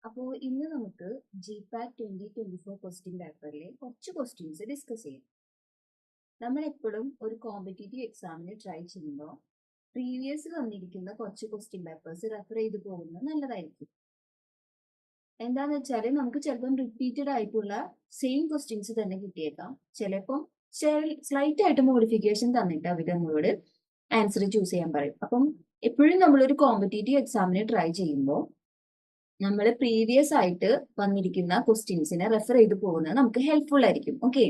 അപ്പോൾ ഇന്ന് നമുക്ക് GPAT 2024 ക്വസ്റ്റ്യൻ പേപ്പറിലെ കുറച്ച് ക്വസ്റ്റ്യൻസ് ഡിസ്കസ് ചെയ്യാം. നമ്മൾ എപ്പോഴും ഒരു കോമ്പറ്റേറ്റീവ് എക്സാമിന് ട്രൈ ചെയ്യുമ്പോൾ പ്രീവിയസ് വന്നിരിക്കുന്ന കുറച്ച് ക്വസ്റ്റ്യൻ പേപ്പേഴ്സ് റെഫർ ചെയ്ത് പോകുന്നത് നല്ലതായിരിക്കും. എന്താന്ന് വെച്ചാൽ നമുക്ക് ചിലപ്പം റിപ്പീറ്റഡ് ആയിട്ടുള്ള സെയിം ക്വസ്റ്റ്യൻസ് തന്നെ കിട്ടിയേക്കാം. ചിലപ്പം സ്ലൈറ്റ് ആയിട്ട് മോഡിഫിക്കേഷൻ തന്നിട്ട് അവർ നമ്മളോട് ആൻസർ ചൂസ് ചെയ്യാൻ പറയും. അപ്പം എപ്പോഴും നമ്മളൊരു കോമ്പറ്റേറ്റീവ് എക്സാമിന് ട്രൈ ചെയ്യുമ്പോൾ നമ്മൾ പ്രീവിയസ് ആയിട്ട് വന്നിരിക്കുന്ന ക്വസ്റ്റ്യൻസിനെ റെഫർ ചെയ്ത് പോകുന്നത് നമുക്ക് ഹെൽപ്ഫുൾ ആയിരിക്കും. ഓക്കെ,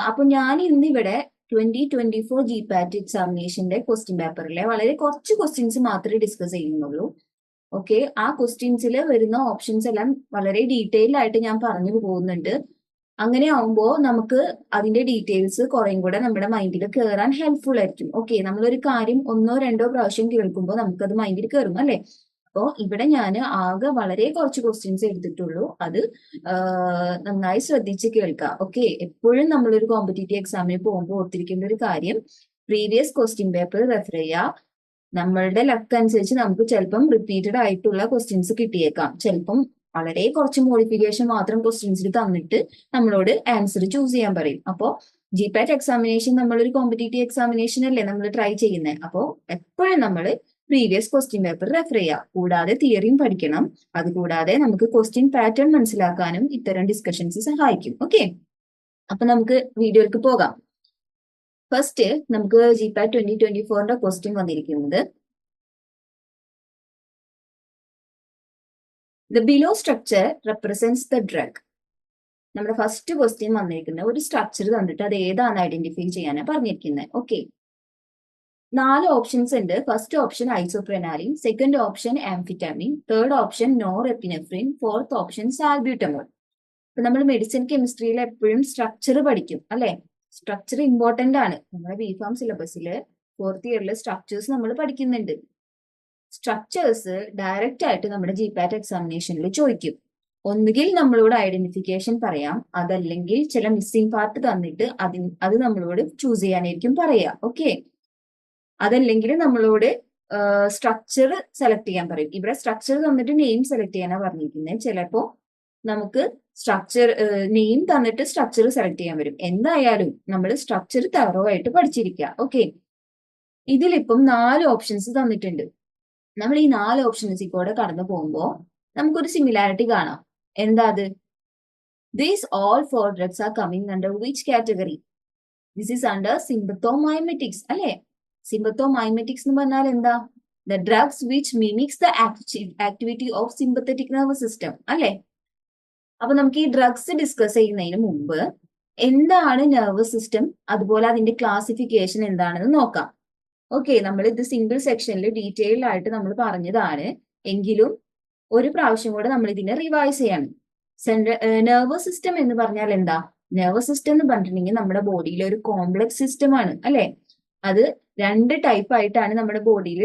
അപ്പൊ ഞാൻ ഇന്നിവിടെ 2024 GPAT എക്സാമിനേഷന്റെ ക്വസ്റ്റ്യൻ പേപ്പറിലെ വളരെ കുറച്ച് ക്വസ്റ്റ്യൻസ് മാത്രമേ ഡിസ്കസ് ചെയ്യുന്നുള്ളൂ. ഓക്കെ, ആ ക്വസ്റ്റ്യൻസിൽ വരുന്ന ഓപ്ഷൻസ് എല്ലാം വളരെ ഡീറ്റെയിൽ ആയിട്ട് ഞാൻ പറഞ്ഞു പോകുന്നുണ്ട്. അങ്ങനെ ആവുമ്പോൾ നമുക്ക് അതിന്റെ ഡീറ്റെയിൽസ് കുറേം കൂടെ നമ്മുടെ മൈൻഡിൽ കയറാൻ ഹെൽപ്ഫുൾ ആയിരിക്കും. ഓക്കെ, നമ്മളൊരു കാര്യം ഒന്നോ രണ്ടോ പ്രാവശ്യം കേൾക്കുമ്പോൾ നമുക്കത് മൈൻഡിൽ കയറും അല്ലെ. അപ്പോൾ ഇവിടെ ഞാൻ ആകെ വളരെ കുറച്ച് ക്വസ്റ്റ്യൻസ് എടുത്തിട്ടുള്ളൂ. അത് നന്നായി ശ്രദ്ധിച്ച് കേൾക്കുക. ഓക്കെ, എപ്പോഴും നമ്മളൊരു കോമ്പറ്റേറ്റീവ് എക്സാമിന് പോകുമ്പോൾ ഓർത്തിരിക്കേണ്ട ഒരു കാര്യം, പ്രീവിയസ് ക്വസ്റ്റ്യൻ പേപ്പർ റെഫർ ചെയ്യുക. നമ്മളുടെ ലക്ക് അനുസരിച്ച് നമുക്ക് ചിലപ്പം റിപ്പീറ്റഡ് ആയിട്ടുള്ള ക്വസ്റ്റ്യൻസ് കിട്ടിയേക്കാം. ചിലപ്പം വളരെ കുറച്ച് മോഡിഫിക്കേഷൻ മാത്രം ക്വസ്റ്റ്യൻസിൽ തന്നിട്ട് നമ്മളോട് ആൻസർ ചൂസ് ചെയ്യാൻ പറയും. അപ്പോൾ GPAT എക്സാമിനേഷൻ നമ്മളൊരു കോമ്പറ്റേറ്റീവ് എക്സാമിനേഷൻ അല്ലേ നമ്മൾ ട്രൈ ചെയ്യുന്നത്. അപ്പോൾ എപ്പോഴും നമ്മൾ പ്രീവിയസ് ക്വസ്റ്റ്യൻ പേപ്പർ റെഫർ ചെയ്യുക. കൂടാതെ തിയറിയും പഠിക്കണം. അതുകൂടാതെ നമുക്ക് ക്വസ്റ്റ്യൻ പാറ്റേൺ മനസ്സിലാക്കാനും ഇത്തരം ഡിസ്കഷൻസ് സഹായിക്കും. ഓക്കെ, അപ്പൊ നമുക്ക് വീഡിയോയിലേക്ക് പോകാം. ഫസ്റ്റ് നമുക്ക് GPAT 2024 ക്വസ്റ്റ്യൻ വന്നിരിക്കുന്നത്, the below structure represents the drug. നമ്മുടെ ഫസ്റ്റ് ക്വസ്റ്റ്യൻ വന്നിരിക്കുന്നത് ഒരു സ്ട്രക്ചർ തന്നിട്ട് അത് ഏതാണ് ഐഡന്റിഫൈ ചെയ്യാനാണ് പറഞ്ഞിരിക്കുന്നത്. ഓക്കെ, 4 ഓപ്ഷൻസ് ഉണ്ട്. First option isoprenaline, second option amphetamine, third option norepinephrine, fourth option salbutamol. ഇപ്പൊ നമ്മൾ മെഡിസിൻ കെമിസ്ട്രിയിൽ എപ്പോഴും സ്ട്രക്ചർ പഠിക്കും അല്ലെ. സ്ട്രക്ചർ ഇമ്പോർട്ടന്റ് ആണ്. നമ്മുടെ ബിഫാം സിലബസിൽ 4th ഇയറിൽ സ്ട്രക്ചേഴ്സ് നമ്മൾ പഠിക്കുന്നുണ്ട്. സ്ട്രക്ചേഴ്സ് ഡയറക്റ്റ് ആയിട്ട് നമ്മുടെ GPAT എക്സാമിനേഷനിൽ ചോദിക്കും. ഒന്നുകിൽ നമ്മളോട് ഐഡന്റിഫിക്കേഷൻ പറയാം, അതല്ലെങ്കിൽ ചില മിസ്സിംഗ് പാർട്ട് തന്നിട്ട് അത് നമ്മളോട് ചൂസ് ചെയ്യാനായിരിക്കും പറയാ. ഓക്കെ, അതല്ലെങ്കിൽ നമ്മളോട് സ്ട്രക്ചർ സെലക്ട് ചെയ്യാൻ പറയും. ഇവിടെ സ്ട്രക്ചർ തന്നിട്ട് നെയിം സെലക്ട് ചെയ്യാനാണ് പറഞ്ഞിരിക്കുന്നത്. ചിലപ്പോ നമുക്ക് സ്ട്രക്ചർ നെയിം തന്നിട്ട് സ്ട്രക്ചർ സെലക്ട് ചെയ്യാൻ വരും. എന്തായാലും നമ്മൾ സ്ട്രക്ചർ തറോ ആയിട്ട് പഠിച്ചിരിക്കുക. ഓക്കെ, ഇതിലിപ്പം 4 ഓപ്ഷൻസ് തന്നിട്ടുണ്ട്. നമ്മൾ ഈ 4 ഓപ്ഷൻസിൽ കൂടെ കടന്നു പോകുമ്പോൾ നമുക്കൊരു സിമിലാരിറ്റി കാണാം. എന്താ അത്? These all 4 drugs are coming under which category? This is under sympathomimetics അല്ലെ. Sympathomimetics എന്ന് പറഞ്ഞാൽ എന്താ? The drugs which mimics the activity of sympathetic nervous system അല്ലെ. അപ്പൊ നമുക്ക് ഈ ഡ്രഗ്സ് ഡിസ്കസ് ചെയ്യുന്നതിന് മുമ്പ് എന്താണ് നെർവസ് സിസ്റ്റം, അതുപോലെ അതിന്റെ ക്ലാസിഫിക്കേഷൻ എന്താണെന്ന് നോക്കാം. ഓക്കെ, നമ്മൾ ഇത് സിംഗിൾ സെക്ഷനിൽ ഡീറ്റെയിൽ ആയിട്ട് നമ്മൾ പറഞ്ഞതാണ്. എങ്കിലും ഒരു പ്രാവശ്യം കൂടെ നമ്മൾ ഇതിനെ റിവൈസ് ചെയ്യാണ്. നെർവസ് സിസ്റ്റം എന്ന് പറഞ്ഞാൽ എന്താ? നെർവസ് സിസ്റ്റം എന്ന് പറഞ്ഞിട്ടുണ്ടെങ്കിൽ നമ്മുടെ ബോഡിയിലെ ഒരു കോംപ്ലക്സ് സിസ്റ്റം ആണ് അല്ലെ. അത് 2 ടൈപ്പ് ആയിട്ടാണ് നമ്മുടെ ബോഡിയിൽ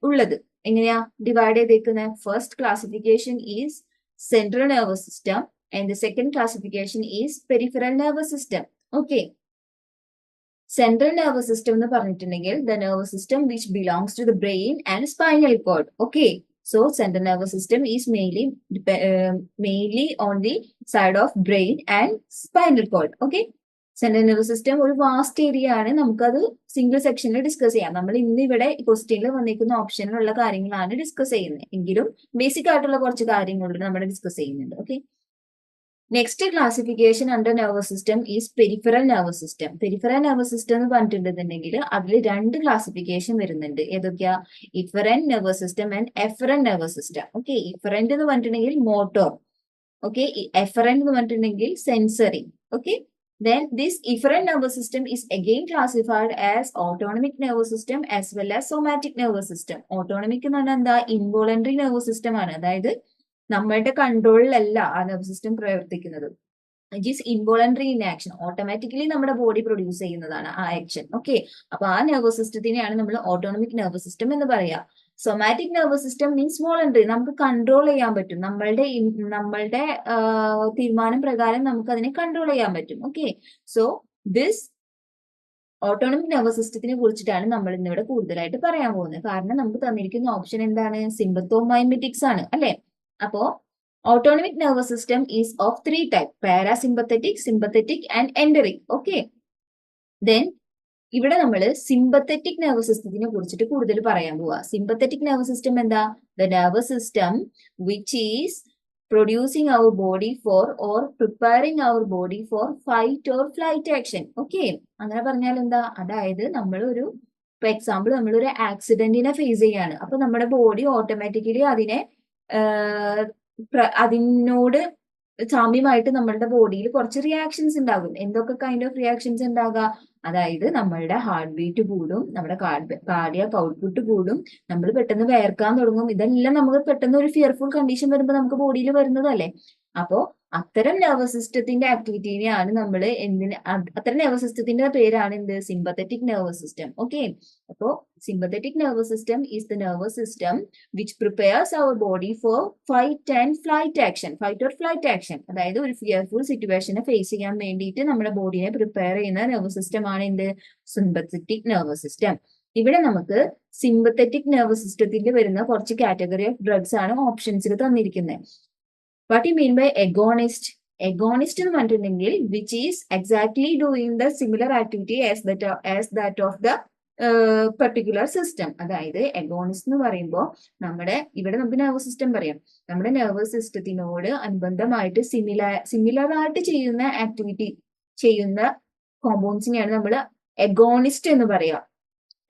ഉള്ളത്. എങ്ങനെയാ ഡിവൈഡ് ചെയ്തേക്കുന്നത്? First classification is central nervous system and the second classification is peripheral nervous system. Okay, central nervous system എന്ന് പറഞ്ഞിട്ടുണ്ടെങ്കിൽ the nervous system which belongs to the brain and spinal cord. Okay, so central nervous system is mainly on the side of brain and spinal cord. Okay, central nervous system ഒരു vast area ആണ്. നമുക്കത് single സെക്ഷനിൽ discuss ചെയ്യാം. നമ്മൾ ഇന്ന് ഇവിടെ ക്വസ്റ്റ്യനിൽ വന്നിരിക്കുന്ന ഓപ്ഷനിലുള്ള കാര്യങ്ങളാണ് ഡിസ്കസ് ചെയ്യുന്നത്. എങ്കിലും ബേസിക് ആയിട്ടുള്ള കുറച്ച് കാര്യങ്ങൾ നമ്മൾ ഡിസ്കസ് ചെയ്യുന്നുണ്ട്. Okay, next classification under nervous system is peripheral nervous system. Peripheral nervous system എന്ന് പറഞ്ഞിട്ടുണ്ടെന്നുണ്ടെങ്കിൽ അതിൽ 2 ക്ലാസിഫിക്കേഷൻ വരുന്നുണ്ട്. ഏതൊക്കെയാ? Efferent nervous system and efferent nervous system. Okay, efferent എന്ന് പറഞ്ഞിട്ടുണ്ടെങ്കിൽ മോട്ടോർ. ഓക്കെ, എഫറന്റ് എന്ന് പറഞ്ഞിട്ടുണ്ടെങ്കിൽ sensory. Okay, then this efferent nervous system is again classified as autonomic nervous system as well as somatic nervous system. Autonomic എന്ന് പറഞ്ഞാൽ എന്താ? Involuntary nervous system ആണ്. അതായത് നമ്മളുടെ കൺട്രോളിലല്ല ആ നെർവസ് സിസ്റ്റം പ്രവർത്തിക്കുന്നത്. It is involuntary in action. Automatically നമ്മുടെ body produce ചെയ്യുന്നതാണ് ആ ആക്ഷൻ. ഓക്കെ, അപ്പൊ ആ നെർവസ് സിസ്റ്റത്തിനെയാണ് നമ്മൾ ഓട്ടോണമിക് നെർവസ് സിസ്റ്റം എന്ന് പറയാ. Somatic nervous system means voluntary. നമുക്ക് കൺട്രോൾ ചെയ്യാൻ പറ്റും. നമ്മളുടെ തീരുമാനം പ്രകാരം നമുക്ക് അതിനെ കൺട്രോൾ ചെയ്യാൻ പറ്റും. Okay, so this autonomic nervous സിസ്റ്റത്തിനെ കുറിച്ചിട്ടാണ് നമ്മൾ ഇന്നിവിടെ കൂടുതലായിട്ട് പറയാൻ പോകുന്നത്. കാരണം നമുക്ക് തന്നിരിക്കുന്ന ഓപ്ഷൻ എന്താണ്? സിമ്പത്തോമൈമെറ്റിക്സ് ആണ് അല്ലെ. അപ്പോ autonomic nervous system is of 3 type: parasympathetic, sympathetic and enteric. Okay, then ഇവിടെ നമ്മൾ സിമ്പത്തറ്റിക് നെർവസ് സിസ്റ്റത്തിനെ കുറിച്ചിട്ട് കൂടുതൽ പറയാൻ പോവാ. സിമ്പത്തറ്റിക് നെർവസ് സിസ്റ്റം എന്താ? The nervous system which is producing our body for or preparing our body for fight or flight action. Okay, അങ്ങനെ പറഞ്ഞാൽ എന്താ? അതായത് നമ്മളൊരു, ഫോർ എക്സാമ്പിൾ, നമ്മളൊരു ആക്സിഡന്റിനെ ഫേസ് ചെയ്യാണ്. അപ്പൊ നമ്മുടെ ബോഡി ഓട്ടോമാറ്റിക്കലി അതിനോട് സാമ്യമായിട്ട് നമ്മളുടെ ബോഡിയിൽ കുറച്ച് റിയാക്ഷൻസ് ഉണ്ടാകും. എന്തൊക്കെ കൈൻഡ് ഓഫ് റിയാക്ഷൻസ് ഉണ്ടാകുക? അതായത് നമ്മളുടെ ഹാർട്ട് ബീറ്റ് കൂടും, നമ്മുടെ കാർഡിയാക് ഔട്ട്പുട്ട് കൂടും, നമ്മൾ പെട്ടെന്ന് വേർക്കാൻ തുടങ്ങും. ഇതെല്ലാം നമുക്ക് പെട്ടെന്ന് ഒരു ഫിയർഫുൾ കണ്ടീഷൻ വരുമ്പോൾ നമുക്ക് ബോഡിയിൽ വരുന്നതല്ലേ. അപ്പോ അത്തരം നെർവസ് സിസ്റ്റത്തിന്റെ ആക്ടിവിറ്റിനെയാണ് നമ്മൾ അത്തരം നെർവസ് സിസ്റ്റത്തിന്റെ പേരാണ് എന്ത്? Sympathetic nervous system. ഓക്കെ, അപ്പോ sympathetic nervous system is the nervous system which prepares our body for fight and flight action, fight or flight action. അതായത് ഒരു ഫിയർഫുൾ സിറ്റുവേഷനെ ഫേസ് ചെയ്യാൻ വേണ്ടിയിട്ട് നമ്മുടെ ബോഡിയെ പ്രിപ്പയർ ചെയ്യുന്ന നെർവസ് സിസ്റ്റം ആണ് എന്ത്? Sympathetic nervous system. ഇവിടെ നമുക്ക് സിമ്പത്തറ്റിക് നെർവസ് സിസ്റ്റത്തിൽ വരുന്ന കുറച്ച് കാറ്റഗറി ഓഫ് ഡ്രഗ്സ് ആണ് ഓപ്ഷൻസിൽ തന്നിരിക്കുന്നത്. What you mean by agonist? Agonist എന്ന് പറഞ്ഞിട്ടുണ്ടെങ്കിൽ which is exactly doing the similar activity as that of the particular system. അതായത് എഗോണിസ്റ്റ് എന്ന് പറയുമ്പോൾ ഇവിടെ നമുക്ക് നെർവസ് സിസ്റ്റം പറയാം. നമ്മുടെ നെർവസ് സിസ്റ്റത്തിനോട് അനുബന്ധമായിട്ട് സിമിലർ ആയിട്ട് ചെയ്യുന്ന ആക്ടിവിറ്റി ചെയ്യുന്ന കോമ്പൗണ്ട്സിനെയാണ് നമ്മൾ എഗോണിസ്റ്റ് എന്ന് പറയാം.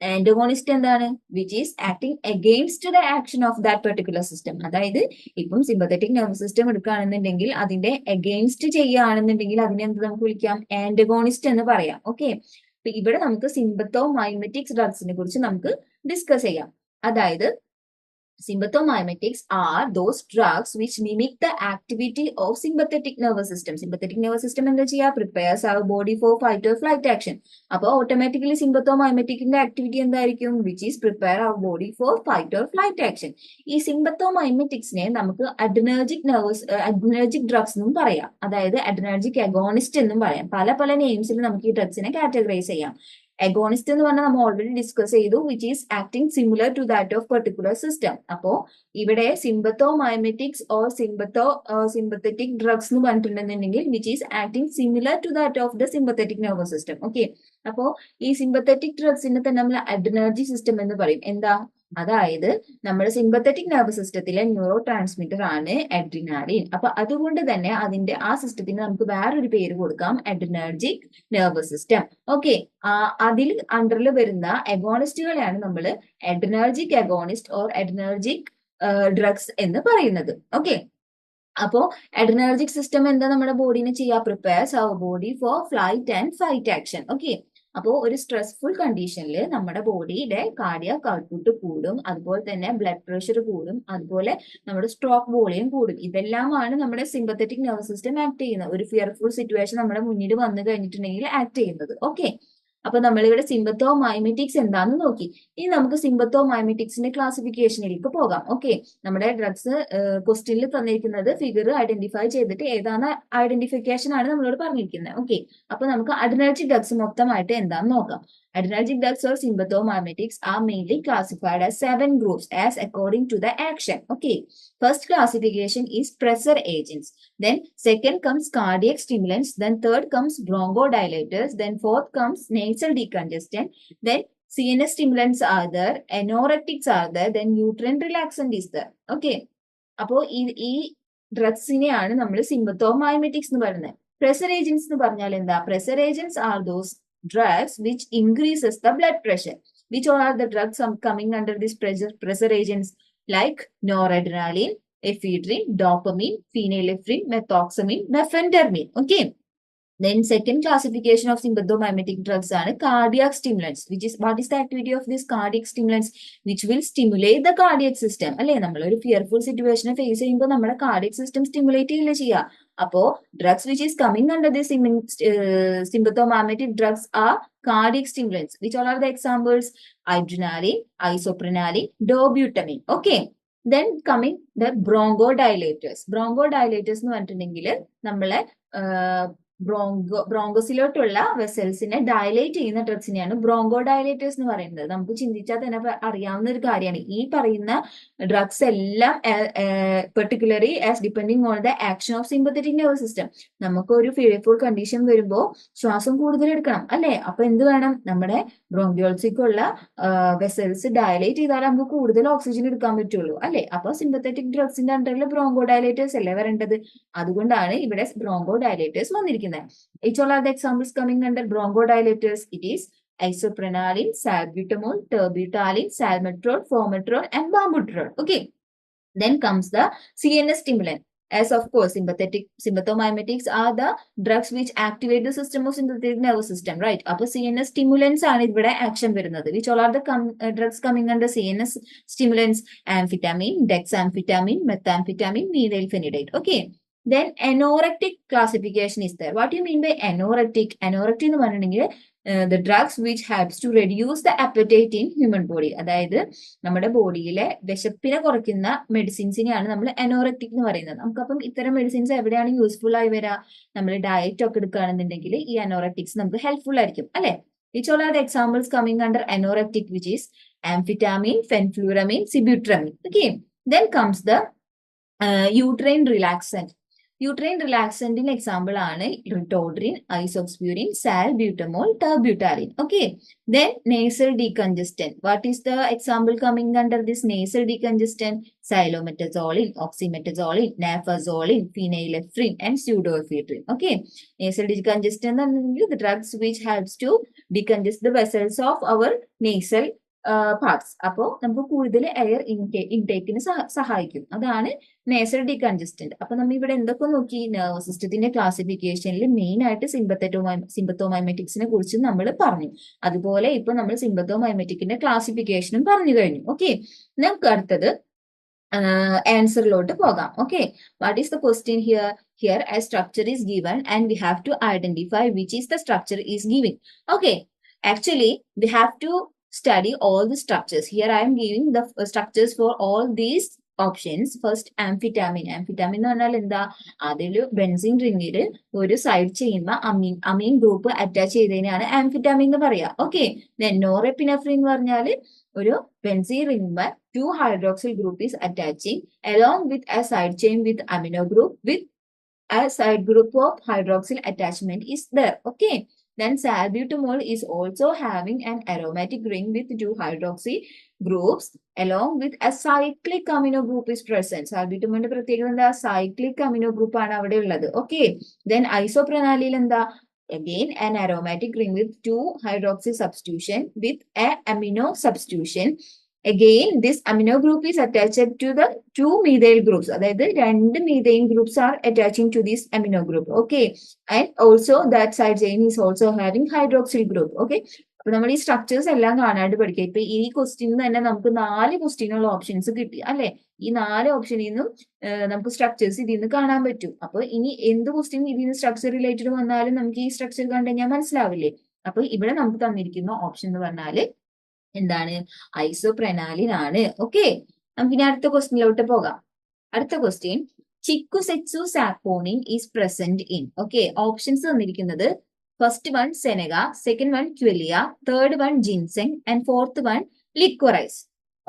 ആന്റഗോണിസ്റ്റ് എന്താണ്? Which is acting against the action of that particular system. അതായത് ഇപ്പം സിമ്പത്തറ്റിക് നെർവസ് സിസ്റ്റം എടുക്കുകയാണെന്നുണ്ടെങ്കിൽ അതിന്റെ അഗെയിൻസ്റ്റ് ചെയ്യുകയാണെന്നുണ്ടെങ്കിൽ അതിനെ എന്ത് നമുക്ക് വിളിക്കാം? ആന്റഗോണിസ്റ്റ് എന്ന് പറയാം. ഓക്കെ, അപ്പൊ ഇവിടെ നമുക്ക് സിമ്പത്തോമൈമെറ്റിക്സ് ഡ്രഗ്സിനെ കുറിച്ച് നമുക്ക് ഡിസ്കസ് ചെയ്യാം. അതായത് sympathomimetics are those drugs which mimic the activity of sympathetic nervous system. Sympathetic nervous system എന്താ ചെയ്യുക? Prepares our body for fight or flight action. അപ്പോൾ ഓട്ടോമാറ്റിക്കലി സിമ്പത്തോമൈമെറ്റിക്കിന്റെ ആക്ടിവിറ്റി എന്തായിരിക്കും? Which is prepare our body for fight or flight action. ഈ സിമ്പത്തോമൈമെറ്റിക്സിനെ നമുക്ക് adrenergic drugs എന്നും പറയാം. അതായത് അഡ്രിനർജിക് അഗോണിസ്റ്റ് എന്നും പറയാം. പല പല നെയിംസിൽ നമുക്ക് ഈ ഡ്രഗ്സിനെ കാറ്റഗറൈസ് ചെയ്യാം. അഗോണിസ്റ്റ് എന്ന് പറഞ്ഞാൽ നമ്മൾ ഓൾറെഡി ഡിസ്കസ് ചെയ്തു, which is acting similar to that of particular system. അപ്പോ ഇവിടെ സിമ്പത്തോമൈമെറ്റിക്സ് ഓർ സിമ്പത്തറ്റിക് ഡ്രഗ്സ് എന്ന് പറഞ്ഞിട്ടുണ്ടെന്നുണ്ടെങ്കിൽ which is acting similar to that of the sympathetic nervous system. Okay, അപ്പോ ഈ സിമ്പത്തറ്റിക് ഡ്രഗ്സിനെ തന്നെ നമ്മൾ അഡ്രിനർജിക് സിസ്റ്റം എന്ന് പറയും. എന്താ? അതായത് നമ്മുടെ സിമ്പത്തറ്റിക് നെർവസ് സിസ്റ്റത്തിലെ ന്യൂറോ ട്രാൻസ്മിറ്റർ ആണ് അഡ്രിനാലിൻ. അപ്പൊ അതുകൊണ്ട് തന്നെ ആ സിസ്റ്റത്തിന് നമുക്ക് വേറൊരു പേര് കൊടുക്കാം, അഡ്രിനർജിക് നെർവസ് സിസ്റ്റം. ഓക്കെ, അതിൽ അണ്ടറിൽ വരുന്ന അഗോണിസ്റ്റുകളെയാണ് നമ്മൾ adrenergic agonist or adrenergic drugs എന്ന് പറയുന്നത്. ഓക്കെ, അപ്പോ അഡ്രിനർജിക് സിസ്റ്റം എന്താ നമ്മുടെ ബോഡിനെ ചെയ്യുക? Prepares our body for flight and fight action. Okay, അപ്പോൾ ഒരു സ്ട്രെസ്ഫുൾ കണ്ടീഷനിൽ നമ്മുടെ ബോഡിയുടെ കാർഡിയാക് ഔട്ട്പുട്ട് കൂടും, അതുപോലെ തന്നെ ബ്ലഡ് പ്രഷർ കൂടും, അതുപോലെ നമ്മുടെ സ്ട്രോക്ക് വോളിയം കൂടും. ഇതെല്ലാമാണ് നമ്മുടെ സിമ്പത്തറ്റിക് നെർവസ് സിസ്റ്റം ആക്ട് ചെയ്യുന്നത്. ഒരു ഫിയർഫുൾ സിറ്റുവേഷൻ നമ്മുടെ മുന്നിൽ വന്നു കഴിഞ്ഞിട്ടുണ്ടെങ്കിൽ ആക്ട് ചെയ്യുന്നത്. ഓക്കെ, അപ്പൊ നമ്മളിവിടെ സിമ്പത്തോമൈമെറ്റിക്സ് എന്താന്ന് നോക്കി. ഇനി നമുക്ക് സിമ്പത്തോമൈമെറ്റിക്സിന്റെ ക്ലാസിഫിക്കേഷനിലേക്ക് പോകാം. ഓക്കെ, നമ്മുടെ ഡ്രഗ്സ് ക്വസ്റ്റ്യനിൽ തന്നിരിക്കുന്നത് ഫിഗർ ഐഡന്റിഫൈ ചെയ്തിട്ട് ഏതാണ് ഐഡന്റിഫിക്കേഷൻ ആണ് നമ്മളോട് പറഞ്ഞിരിക്കുന്നത്. ഓക്കെ, അപ്പൊ നമുക്ക് അഡ്രിനർജിക് ഡ്രഗ്സ് മൊത്തമായിട്ട് എന്താന്ന് നോക്കാം. Adrenergic drugs or sympathomimetics are mainly classified as 7 groups as according to the action. Okay, first classification is pressure agents. Then second comes cardiac stimulants. Then third comes bronchodilators. Then fourth comes nasal decongestant. Then CNS stimulants are there. Anoretics are there. Then uterine relaxant is there. Okay, അപ്പോൾ ഈ ഡ്രഗ്സിനെയാണ് നമ്മൾ സിമ്പത്തോമൈമെറ്റിക്സ് എന്ന് പറയുന്നത്. Pressure agents എന്ന് പറഞ്ഞാൽ എന്താ? Pressure agents are those drugs which increases the blood pressure. Which all are the drugs coming under this pressure agents? Like noradrenaline, ephedrine, dopamine, phenylephrine, methoxamine, methemphetamine. Okay, then second classification of sympathomimetic drugs are cardiac stimulants, which is what is the activity of these cardiac stimulants? Which will stimulate the cardiac system. അല്ലേ, നമ്മൾ ഒരു fearful സിറ്റുവേഷനെ face ചെയ്യുമ്പോൾ നമ്മുടെ cardiac system stimulate ചെയ്യില്ല ചെയ്യുക. അപ്പോ drugs which is coming under this sympathomimetic drugs are cardiac stimulants. Which all are the examples? Adrenaline, isoprenaline, dobutamine. Okay, then coming the bronchodilators. Bronchodilators എന്ന് പറഞ്ഞിട്ടുണ്ടെങ്കിൽ നമ്മളെ ബ്രോങ്കോസിലോട്ടുള്ള വെസൽസിനെ ഡയലേറ്റ് ചെയ്യുന്ന ഡ്രഗ്സിനെയാണ് ബ്രോങ്കോ ഡയലേറ്റേഴ്സ് എന്ന് പറയുന്നത്. നമുക്ക് ചിന്തിച്ചാൽ തന്നെ അറിയാവുന്ന ഒരു കാര്യമാണ്. ഈ പറയുന്ന ഡ്രഗ്സ് എല്ലാം particularly as depending on the action of sympathetic nervous system. നമുക്ക് ഒരു ഫിയർഫുൾ കണ്ടീഷൻ വരുമ്പോൾ ശ്വാസം കൂടുതൽ എടുക്കണം അല്ലെ? അപ്പൊ എന്ത് വേണം? നമ്മുടെ ബ്രോങ്കിയോൾസിക്കുള്ള വെസൽസ് ഡയലേറ്റ് ചെയ്താൽ നമുക്ക് കൂടുതൽ ഓക്സിജൻ എടുക്കാൻ പറ്റുള്ളൂ അല്ലെ? അപ്പൊ സിമ്പത്തറ്റിക് ഡ്രഗ്സിന്റെ അണ്ടറിൽ ബ്രോങ്കോ ഡയലേറ്റേഴ്സ് അല്ലേ വരേണ്ടത്? അതുകൊണ്ടാണ് ഇവിടെ ബ്രോങ്കോ ഡയലേറ്റേഴ്സ് വന്നിരിക്കുന്നത്. Which all are the examples coming under bronchodilators? It is isoprenaline, salbutamol, terbutaline, salmeterol, formoterol, and formoterol. Okay. Then comes the CNS stimulant. As of course, sympathomimetics are the drugs which activate the system of sympathetic nervous system, right? Appo CNS stimulants ആണ് ഇവിടെ action വരുന്നത്. Which all are the drugs coming under CNS stimulants? Amphetamine, dexamphetamine, methamphetamine, methylphenidate. Okay. Then anorectic classification is there. What do you mean by anorectic? Anorectic എന്ന് പറഞ്ഞിട്ടുണ്ടെങ്കിൽ the drugs which helps to reduce the appetite in human body. അതായത് നമ്മുടെ ബോഡിയിലെ വിശപ്പിനെ കുറയ്ക്കുന്ന മെഡിസിൻസിനെയാണ് നമ്മൾ അനോറക്റ്റിക് എന്ന് പറയുന്നത്. നമുക്കപ്പം ഇത്തരം medicines എവിടെയാണ് യൂസ്ഫുൾ ആയി വരിക? നമ്മൾ ഡയറ്റ് ഒക്കെ എടുക്കുകയാണെന്നുണ്ടെങ്കിൽ ഈ അനോറക്റ്റിക്സ് നമുക്ക് ഹെൽപ്ഫുൾ ആയിരിക്കും അല്ലെ? Which all are the examples coming under anorectic, which is amphetamine, fenfluramine, sibutramine. Okay. Then comes the uterine relaxant. Uterine relaxant example ആണ് Ritodrine, isoxapurin, salbutamol, terbutaline. Okay. Then nasal decongestant. What is the example coming under this nasal decongestant? Xylometazoline, oxymetazoline, nafazoline, phenylephrine, and pseudoephedrine. Okay. Nasal decongestant are the drugs which helps to decongest the vessels of our nasal parts. അപ്പോൾ നമുക്ക് കൂടുതൽ air ഇൻടേക്കിന് സഹായിക്കും. അതാണ് nasal ഡീകൺജസ്റ്റന്റ്. അപ്പൊ നമ്മൾ ഇവിടെ എന്തൊക്കെ നോക്കി? നെർവസ് സിസ്റ്റത്തിന്റെ ക്ലാസിഫിക്കേഷനിൽ മെയിൻ ആയിട്ട് സിമ്പത്തോമൈമെറ്റിക്സിനെ കുറിച്ച് നമ്മൾ പറഞ്ഞു. അതുപോലെ ഇപ്പൊ നമ്മൾ സിമ്പത്തോമൈമെറ്റിക്കിന്റെ ക്ലാസിഫിക്കേഷനും പറഞ്ഞു കഴിഞ്ഞു. ഓക്കെ. നമുക്ക് അടുത്തത് ആൻസറിലോട്ട് പോകാം. Okay. What is the question here? Here a structure is given and we have to identify which is the structure is giving. Okay. Actually, we have to study all the structures. Here I am giving the structures for all these options. First, amphetamine. Amphetamine എന്ന് പറഞ്ഞാൽ എന്താ? അതില് benzene റിംഗിൽ ഒരു side ചെയ്യുന്ന അമീൻ group attach ചെയ്തതിനാണ് amphetamine എന്ന് പറയാ. Okay. Norepinephrine എന്ന് പറഞ്ഞാൽ ഒരു benzene ring 2 hydroxyl group is attaching along with a side chain with amino group with a side group of hydroxyl attachment is there. Okay. Then salbutamol is also having an aromatic ring with 2 hydroxy groups along with a cyclic amino group is present. Salbutamol പ്രത്യേകത എന്താ? cyclic amino group ആണ് അവിടെ ഉള്ളത്. Okay. Then isoprenaline എന്താ? Again an aromatic ring with 2 hydroxy substitution with a amino substitution. Again, this amino group is attached to the 2 methyl groups. അതായത് 2 methane groups are attaching to this amino group. Okay. And also that side chain is also having hydroxyl group. Okay. അപ്പൊ നമ്മൾ ഈ structures എല്ലാം കാണാണ്ട് പഠിക്കുക. ഇപ്പൊ ഈ question തന്നെ നമുക്ക് 4 ക്വസ്റ്റ്യനുള്ള ഓപ്ഷൻസ് കിട്ടി അല്ലെ? ഈ 4 ഓപ്ഷനിൽ നിന്നും നമുക്ക് സ്ട്രക്ചേഴ്സ് ഇതിൽ നിന്ന് കാണാൻ പറ്റും. അപ്പൊ ഇനി എന്ത് ക്വസ്റ്റ്യൻ ഇതിൽ നിന്ന് സ്ട്രക്ചർ റിലേറ്റഡ് വന്നാലും നമുക്ക് ഈ സ്ട്രക്ചർ കണ്ടു കഴിഞ്ഞാൽ മനസ്സിലാവില്ലേ? അപ്പൊ ഇവിടെ നമുക്ക് തന്നിരിക്കുന്ന ഓപ്ഷൻ എന്ന് പറഞ്ഞാല് എന്താണ്? ഐസോപ്രെനാലിൻ ആണ്. ഓക്കെ. നമുക്ക് ഇനി അടുത്ത ക്വസ്റ്റ്യനിലോട്ട് പോകാം. അടുത്ത question, chikusetsu saponin is present in. Okay. Options തന്നിരിക്കുന്നത് first one senega, second one quillaia, third one ginseng and fourth one liquorice.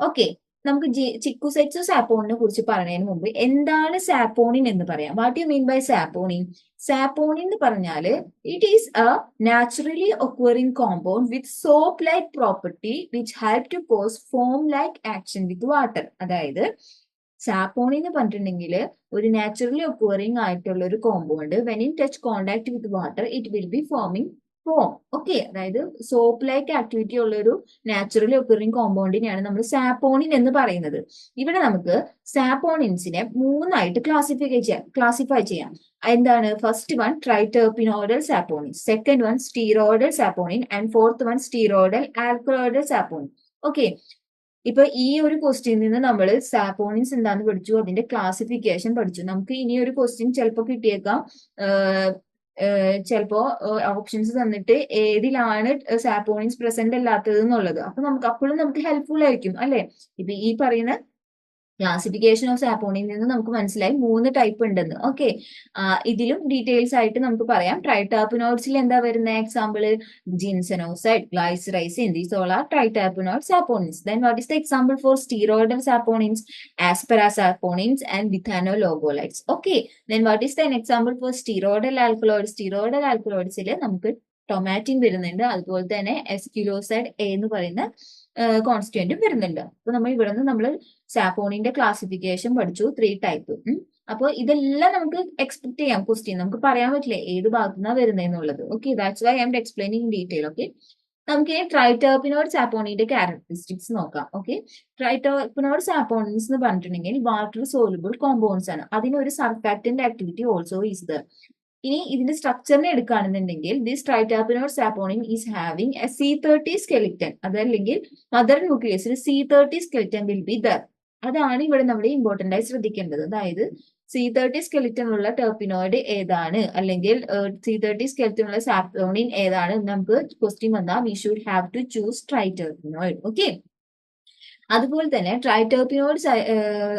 Okay. നമുക്ക് ചിക്കുസെറ്റ്സു സാപ്പോണിനെ കുറിച്ച് പറയുന്നതിന് മുമ്പ് എന്താണ് സാപ്പോണിൻ എന്ന് പറയാം. What you mean by saponin? Saponin എന്ന് പറഞ്ഞാല് it is a naturally occurring compound with soap like property which help to cause foam like action with water. അതായത് സാപ്പോണിൻ എന്ന് പറഞ്ഞിട്ടുണ്ടെങ്കിൽ ഒരു നാച്ചുറലി ഒക്വറിംഗ് ആയിട്ടുള്ള ഒരു compound when in touch contact with water it will be foaming foam. Okay. അതായത് soap like activity ഉള്ള ഒരു naturally occurring കോമ്പൗണ്ടിനെയാണ് നമ്മൾ സാപ്പോണിൻ എന്ന് പറയുന്നത്. ഇവിടെ നമുക്ക് സാപ്പോണിൻസിനെ 3ആയിട്ട് ക്ലാസിഫൈ ചെയ്യാം. എന്താണ്? First one triterpenoidal saponin, second one steroidal saponin and fourth one steroidal alkaloidal saponin. Okay. ഇപ്പൊ ഈ ഒരു ക്വസ്റ്റ്യനിൽ നിന്ന് നമ്മൾ സാപ്പോണിൻസ് എന്താന്ന് പഠിച്ചു, അതിന്റെ ക്ലാസിഫിക്കേഷൻ പഠിച്ചു. നമുക്ക് ഇനി ഒരു ക്വസ്റ്റ്യൻ ചിലപ്പോൾ കിട്ടിയേക്കാം. ചിലപ്പോ ഓപ്ഷൻസ് തന്നിട്ട് ഏതിലാണ് സാപ്പോണിൻസ് പ്രസന്റ് അല്ലാത്തത് എന്നുള്ളത്. അപ്പൊ നമുക്ക് അപ്പോഴും നമുക്ക് ഹെൽപ്ഫുൾ ആയിരിക്കും അല്ലെ? ഇപ്പൊ ഈ പറയുന്ന ക്ലാസിഫിക്കേഷൻ ഓഫ് സാപ്പോണിനിൽ നിന്ന് നമുക്ക് മനസ്സിലായി 3 ടൈപ്പ് ഉണ്ടെന്ന്. ഓക്കെ, ഇതിലും ഡീറ്റെയിൽസ് ആയിട്ട് നമുക്ക് പറയാം. ട്രൈടാർപ്പിനോയിഡ്സിൽ എന്താ വരുന്ന example? Ginsenoside, glycyrrhizin, these all are triterpenoid saponins. Then what is the example for steroidal saponins? Asparasaponins and withanolides. Okay, then what is the example for steroidal alkaloid? Steroidal ആൽക്കലോയിഡ്സിൽ നമുക്ക് tomatine വരുന്നുണ്ട്, അതുപോലെ തന്നെ എസ്ക്യുലോസൈഡ് എ എന്ന് പറയുന്ന കോൺസ്റ്റുവന്റും വരുന്നുണ്ട്. അപ്പൊ നമ്മൾ ഇവിടെ നിന്ന് നമ്മൾ സാപ്പോണിന്റെ ക്ലാസിഫിക്കേഷൻ പഠിച്ചു, 3 ടൈപ്പ്. അപ്പോൾ ഇതെല്ലാം നമുക്ക് എക്സ്പെക്ട് ചെയ്യാം ക്വസ്റ്റ്യൻ. നമുക്ക് പറയാൻ പറ്റില്ല ഏത് ഭാഗത്തുനിന്നാണ് വരുന്നതെന്നുള്ളത്. Okay, that's why I'm explaining in detail. Okay, നമുക്ക് ട്രൈടെർപിനോയിഡ് സാപ്പോണിന്റെ ക്യാരക്ടറിസ്റ്റിക്സ് നോക്കാം. ഓക്കെ, ട്രൈടെർപിനോയിഡ് സാപ്പോണിൻസ് എന്ന് പറഞ്ഞിട്ടുണ്ടെങ്കിൽ വാട്ടർ സോലുബിൾ കോമ്പൗണ്ട്സ് ആണ്. അതിനൊരു surfactant activity also is there. ഇനി ഇതിന്റെ സ്ട്രക്ചറിനെ എടുക്കുകയാണെന്നുണ്ടെങ്കിൽ this triterpenoid saponin is having a C30 skeleton. അതല്ലെങ്കിൽ മദർ ന്യൂക്ലിയസിൽ C30 skeleton will be there. അതാണ് ഇവിടെ നമ്മൾ ഇമ്പോർട്ടന്റ് ആയി ശ്രദ്ധിക്കേണ്ടത്. അതായത് C30 സ്കെലിറ്റൻ ഉള്ള ടെർപിനോയിഡ് ഏതാണ്, അല്ലെങ്കിൽ C30 സ്കെലിറ്റൻ ഉള്ള സാപ്പോണിൻ ഏതാണ് നമുക്ക് ക്വസ്റ്റ്യൻ വന്നാൽ we should have to choose triterpenoid. Okay, അതുപോലെ തന്നെ ട്രൈടെർപിനോയിഡ്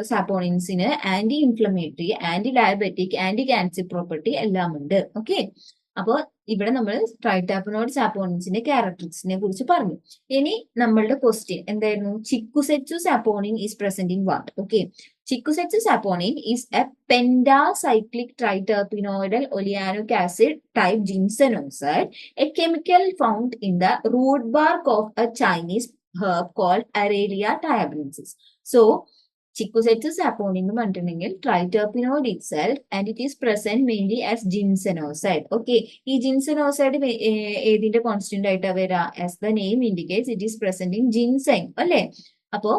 സാപ്പോണിൻസിന് anti inflammatory, anti diabetic, anti cancer property എല്ലാം ഉണ്ട്. ഓക്കെ, അപ്പോൾ ഇവിടെ നമ്മൾ ട്രൈടെർപിനോയിഡ് സാപ്പോണിൻസിന്റെ ക്യാരക്ടറിസ്റ്റിനെ കുറിച്ച് പറഞ്ഞു. ഇനി നമ്മളുടെ ക്വസ്റ്റ്യൻ എന്തായിരുന്നു? Chikusetsu saponin is present in what? Okay, chikusetsu saponin is a pentacyclic triterpenoidal oleanic acid type ginsenoside, a chemical found in the root bark of a Chinese herb called Aralia tiabrensis. So, Chicosetsu saponin എന്ന് പറഞ്ഞിട്ടുണ്ടെങ്കിൽ ട്രൈടെർപിനോയിഡ് itself and it is present mainly as ginsenoside. Okay, ഈ ജിൻസെനോസൈഡ് ഏതിന്റെ constant ആയിട്ടാ വരാ? As the name indicates, it is present in ginseng. അല്ലേ? അപ്പോ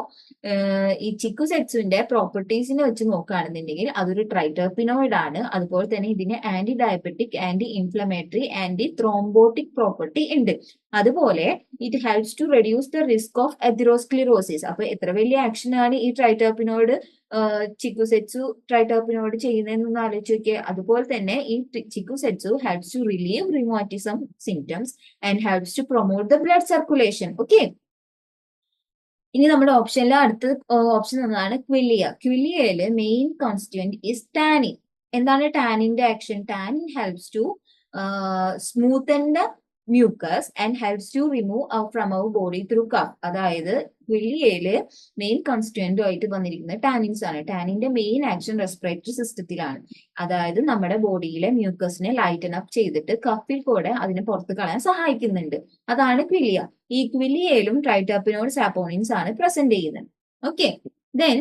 ഈ ചിക്കുസെറ്റ്സുവിന്റെ പ്രോപ്പർട്ടീസിനെ വെച്ച് നോക്കുകയാണെന്നുണ്ടെങ്കിൽ അതൊരു ട്രൈടെർപിനോയിഡ് ആണ്. അതുപോലെ തന്നെ ഇതിന് anti diabetic, anti inflammatory, anti thrombotic property ഉണ്ട്. അതുപോലെ it helps to reduce the risk of atherosclerosis. അപ്പൊ എത്ര വലിയ ആക്ഷൻ ആണ് ഈ ട്രൈടെർപിനോയിഡ് ചിക്കുസെറ്റ്സു ട്രൈടെർപിനോയിഡ് ചെയ്യുന്നതെന്ന് ആലോചിച്ച് നോക്കിയേ. അതുപോലെ തന്നെ ഈ chikusetsu helps to relieve rheumatism symptoms and helps to promote the blood circulation. Okay, ഇനി നമ്മുടെ ഓപ്ഷനിൽ അടുത്ത ഓപ്ഷൻ ഒന്നാണ് ക്വിലിയ. ക്വിലിയയില് മെയിൻ കോൺസ്റ്റിറ്റ്യൂന്റ് ഇസ് ടാനിൻ. എന്താണ് ടാനിന്റെ action? Tannin helps to smoothen the mucus and helps to remove from our body through cough. അതായത് ക്വിലിയയില് മെയിൻ കോൺസ്റ്റിറ്റ്യൂന്റ് ആയിട്ട് വന്നിരിക്കുന്നത് ടാനിൻസ് ആണ്. ടാനിന്റെ മെയിൻ ആക്ഷൻ റെസ്പിറേറ്ററി സിസ്റ്റത്തിലാണ്. അതായത് നമ്മുടെ ബോഡിയിലെ മ്യൂക്കസിനെ ലൈറ്റൻ അപ്പ് ചെയ്തിട്ട് കഫിൽ കൂടെ അതിനെ പുറത്ത് കളയാൻ സഹായിക്കുന്നുണ്ട്. അതാണ് ക്വിലിയ. ഈ ക്വിലിയയിലും ട്രൈടെർപിനോയിഡ് സാപ്പോണിൻസ് ആണ് പ്രസന്റ് ചെയ്യുന്നത്. Okay, then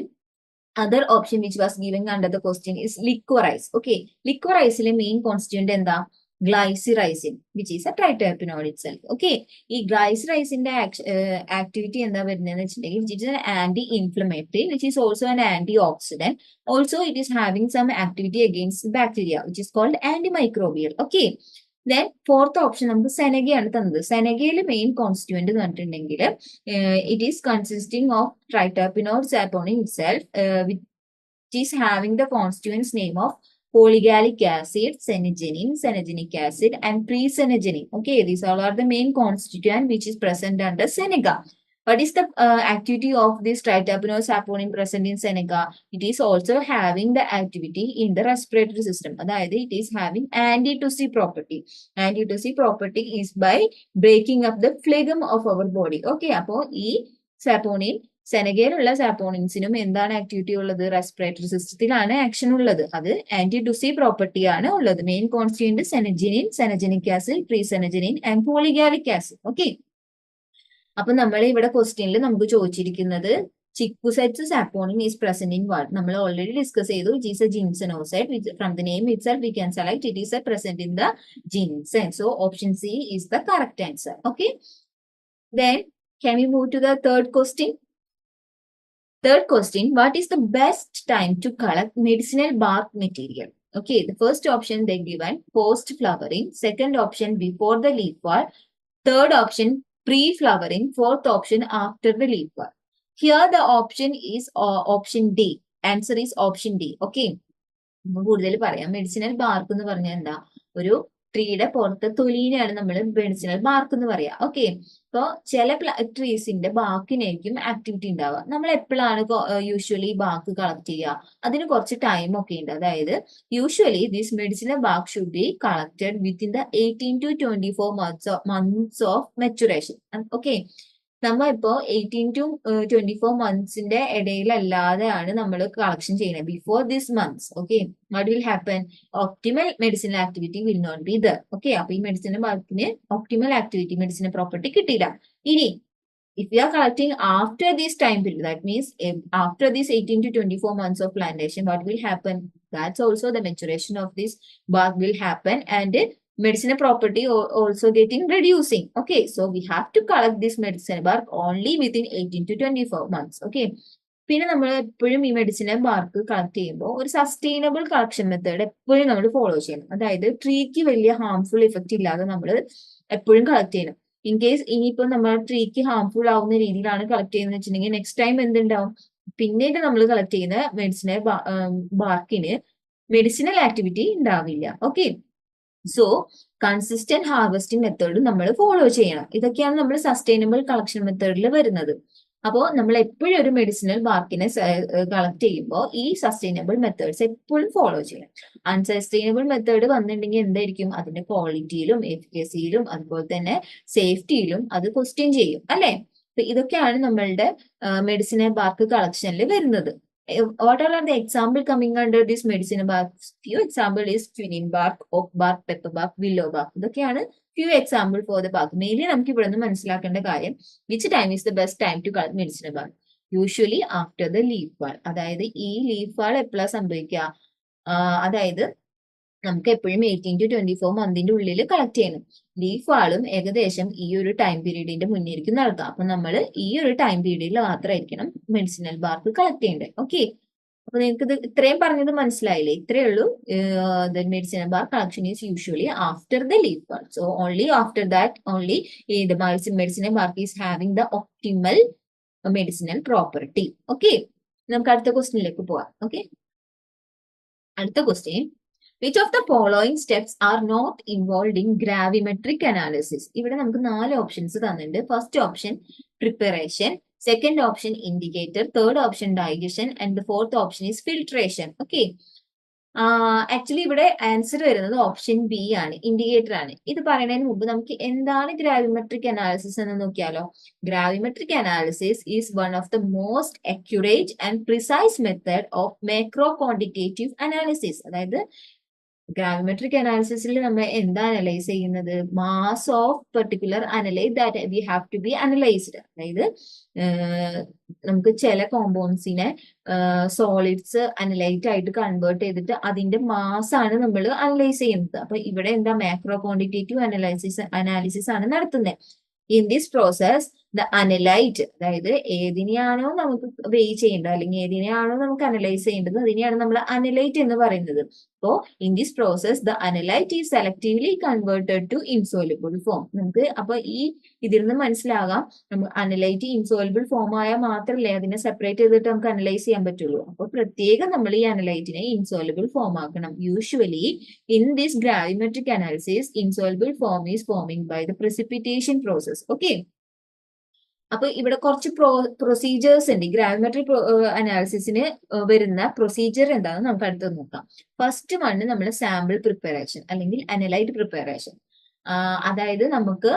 other option which was given under the question is licorice. Okay, licoriceലെ മെയിൻ കോൺസ്റ്റിറ്റ്യൂന്റ് എന്താ? Glycyrrhizin, which is a triterpenoid itself. Okay, ഈ ഗ്ലൈസിറൈസിന്റെ ആക്ടിവിറ്റി എന്താ വരുന്നതെന്ന് വെച്ചിട്ടുണ്ടെങ്കിൽ it is anti inflammatory, which is also an anti oxidant. Also it is having some activity against bacteria which is called anti microbial. Okay, then fourth option നമുക്ക് സെനഗയാണ് തന്നത്. സെനഗയിലെ main constituent എന്ന് പറഞ്ഞിട്ടുണ്ടെങ്കിൽ it is consisting of triterpenoid saponin itself, which is having the constituents name of polygalic acid, senegenin, senegenic acid, and presenegenin. Okay, these all are the main constituent which is present under Seneca. What is the activity of this triterpenoid saponin present in Seneca? It is also having the activity in the respiratory system. That is, it is having anti-tussy property. Anti-tussy property is by breaking up the phlegm of our body. Okay, appo ee saponin സെനഗയിലുള്ള സാപ്പോണിൻസിനും എന്താണ് activity ഉള്ളത്? Respiratory സിസ്റ്റത്തിലാണ് action ഉള്ളത്. അത് anti ടുസി property ആണ് ഉള്ളത്. Main constituent senegenin, senegenic acid, presenegenin and polygalic acid. Okay, അപ്പൊ നമ്മൾ ഇവിടെ ക്വസ്റ്റ്യനിൽ നമുക്ക് ചോദിച്ചിരിക്കുന്നത് chikusetsu saponin is present in what? നമ്മൾ ഓൾറെഡി ഡിസ്കസ് ചെയ്തു. It is a ginsenoside. From the name itself we can select it is a present in the ginseng. So option C is the correct answer. Okay, then can we move to the third question? Third question, what is the best time to collect medicinal bark material? Okay, the first option they given post flowering, second option before the leaf fall, third option pre-flowering, fourth option after the leaf fall. Here the option is option D. Answer is option D. Okay, കൂടുതൽ പറയാം. Medicinal BARC എന്ന് പറഞ്ഞാൽ എന്താ? ഒരു ട്രീയുടെ പുറത്തെ തൊലീനെയാണ് നമ്മൾ medicinal BARC എന്ന് പറയാ. ഓക്കെ, അപ്പോൾ ചില ട്രീസിന്റെ ബാക്കിനായിരിക്കും ആക്ടിവിറ്റി ഉണ്ടാവുക. നമ്മൾ എപ്പോഴാണ് യൂഷ്വലി ബാക്ക് കളക്ട് ചെയ്യുക? അതിന് കുറച്ച് ടൈം ഒക്കെ ഉണ്ട്. അതായത് usually this medicinal bark should be collected within the 18 to 24 months of maturation. Okay, നമ്മ ഇപ്പോ 18 to 24 മന്ത്സിന്റെ ഇടയിലല്ലാതെയാണ് നമ്മൾ കളക്ഷൻ ചെയ്യുന്നത്. Before this months, okay, what will happen? Optimal medicinal activity will not be there. Okay, അപ്പൊ ഈ medicinal ബാക്കിന് optimal activity, medicinal property കിട്ടില്ല. ഇനി if we are collecting after this time period, that means after this 18 to 24 months of plantation, what will happen? That's also the maturation of this bark will happen, and medicinal property also getting reducing. Okay, so we have to collect this medicinal bark only within 18 to 24 months. Okay, പിന്നെ നമ്മൾ എപ്പോഴും ഈ medicinal bark collect ചെയ്യുമ്പോൾ ഒരു sustainable collection method എപ്പോഴും നമ്മൾ follow ചെയ്യണം. അതായത് ട്രീക്ക് വലിയ ഹാർംഫുൾ ഇഫക്റ്റ് ഇല്ലാതെ നമ്മൾ എപ്പോഴും കളക്ട് ചെയ്യണം. ഇൻ കേസ് ഇനിയിപ്പോ നമ്മുടെ ട്രീക്ക് ഹാർംഫുൾ ആവുന്ന രീതിയിലാണ് കളക്ട് ചെയ്യുന്നത് വെച്ചിട്ടുണ്ടെങ്കിൽ നെക്സ്റ്റ് ടൈം എന്തുണ്ടാവും? പിന്നീട് നമ്മൾ കളക്ട് ചെയ്യുന്ന മെഡിസിനൽ ബാർക്കിന് മെഡിസിനൽ ആക്ടിവിറ്റി ഉണ്ടാവില്ല. Okay, so consistent harvesting method നമ്മൾ ഫോളോ ചെയ്യണം. ഇതൊക്കെയാണ് നമ്മൾ സസ്റ്റൈനബിൾ കളക്ഷൻ മെത്തേഡിൽ വരുന്നത്. അപ്പോൾ നമ്മൾ എപ്പോഴും ഒരു മെഡിസിനൽ ബാർക്കിനെ കളക്ട് ചെയ്യുമ്പോൾ ഈ സസ്റ്റൈനബിൾ മെത്തേഡ്സ് എപ്പോഴും ഫോളോ ചെയ്യണം. അൺസസ്റ്റൈനബിൾ മെത്തേഡ് വന്നിട്ടുണ്ടെങ്കിൽ എന്തായിരിക്കും? അതിന്റെ ക്വാളിറ്റിയിലും എഫിക്കസിയിലും അതുപോലെ തന്നെ സേഫ്റ്റിയിലും അത് ക്വസ്റ്റ്യൻ ചെയ്യും, അല്ലെ? അപ്പൊ ഇതൊക്കെയാണ് നമ്മളുടെ മെഡിസിനൽ ബാർക്ക് കളക്ഷനിൽ വരുന്നത്. What all are the example coming under this medicinal bark? Few example is quinine bark, oak bark, pepper bark, willow bark. ഇതൊക്കെയാണ് few example for the bark. Mainly നമുക്ക് ഇവിടെ നിന്ന് മനസ്സിലാക്കേണ്ട കാര്യം, which time is the best time to collect medicinal bark? Usually after the leaf fall. അതായത് ഈ leaf fall എപ്പോഴാണ് സംഭവിക്കുക? അതായത് നമുക്ക് എപ്പോഴും 18 to 24 മന്തിന്റെ ഉള്ളിൽ കളക്ട് ചെയ്യണം. ലീഫ് ഫാളും ഏകദേശം ഈ ഒരു ടൈം പീരീഡിന്റെ മുന്നേരിക്കും നടക്കുക. അപ്പൊ നമ്മൾ ഈ ഒരു ടൈം പീരീഡിൽ മാത്രമായിരിക്കണം മെഡിസിനൽ ബാർക്ക് കളക്ട് ചെയ്യേണ്ടത്. ഓക്കെ, അപ്പൊ നിങ്ങൾക്ക് ഇത് ഇത്രയും പറഞ്ഞത് മനസ്സിലായില്ലേ? ഇത്രയേ ഉള്ളൂ. Medicinal bark collection is usually after the leaf fall. So only after that only the medicinal bark is having the optimal medicinal property. Okay, നമുക്ക് അടുത്ത ക്വസ്റ്റ്യനിലേക്ക് പോവാം. ഓക്കെ, അടുത്ത question, which of the following steps are not involved in gravimetric analysis? ഇവിടെ നമുക്ക് 4 options തന്നിട്ടുണ്ട്. First option preparation, second option indicator, third option digestion and the fourth option is filtration. Okay, actually ഇവിടെ answer വരുന്നത് option B ആണ്, indicator ആണ്. ഇത് പറയുന്നതിന് മുമ്പ് നമുക്ക് എന്താണ് ഗ്രാവിമെട്രിക് അനാലിസിസ് എന്ന് നോക്കിയാലോ. Gravimetric analysis is one of the most accurate and precise method of macro quantitative analysis. അതായത് ഗ്രാവിമെട്രിക് അനാലിസിസിൽ നമ്മൾ എന്താ അനലൈസ് ചെയ്യുന്നത്? Mass of particular analyse that we have to be analysed. അതായത് നമുക്ക് ചില കോമ്പൗണ്ട്സിനെ സോളിഡ്സ് അനലൈറ്റ് ആയിട്ട് കൺവേർട്ട് ചെയ്തിട്ട് അതിന്റെ മാസ് ആണ് നമ്മൾ അനലൈസ് ചെയ്യുന്നത്. അപ്പൊ ഇവിടെ എന്താ? മാക്രോ ക്വാണ്ടിറ്റേറ്റീവ് അനാലിസിസ് ആണ് നടത്തുന്നത്. In this process the analyte, അതായത് ഏതിനെയാണോ നമുക്ക് വെയ് ചെയ്യേണ്ടത് അല്ലെങ്കിൽ ഏതിനെയാണോ നമുക്ക് അനലൈസ് ചെയ്യേണ്ടത് അതിനെയാണ് നമ്മൾ അനലൈറ്റ് എന്ന് പറയുന്നത്. അപ്പോ in this process the analyte is selectively converted to insoluble form. നമുക്ക് അപ്പൊ ഇതിൽ നിന്ന് മനസ്സിലാകാം, നമ്മൾ അനലൈറ്റ് ഇൻസോലുബിൾ ഫോം ആയാൽ മാത്രമല്ലേ അതിനെ സെപ്പറേറ്റ് ചെയ്തിട്ട് നമുക്ക് അനലൈസ് ചെയ്യാൻ പറ്റുള്ളൂ. അപ്പൊ പ്രത്യേകം നമ്മൾ ഈ അനലൈറ്റിനെ ഇൻസോലുബിൾ ഫോം ആക്കണം. Usually in this gravimetric analysis insoluble form is forming by the precipitation process. ഓക്കെ, അപ്പൊ ഇവിടെ കുറച്ച് പ്രൊസീജിയേഴ്സ് ഉണ്ട്. ഗ്രാവിമെട്രിക് അനാലിസിസിന് വരുന്ന പ്രൊസീജിയർ എന്താണെന്ന് നമുക്ക് അടുത്ത് നോക്കാം. ഫസ്റ്റ് വണ് നമ്മൾ സാമ്പിൾ പ്രിപ്പറേഷൻ അല്ലെങ്കിൽ അനലൈറ്റ് പ്രിപ്പറേഷൻ. അതായത് നമുക്ക്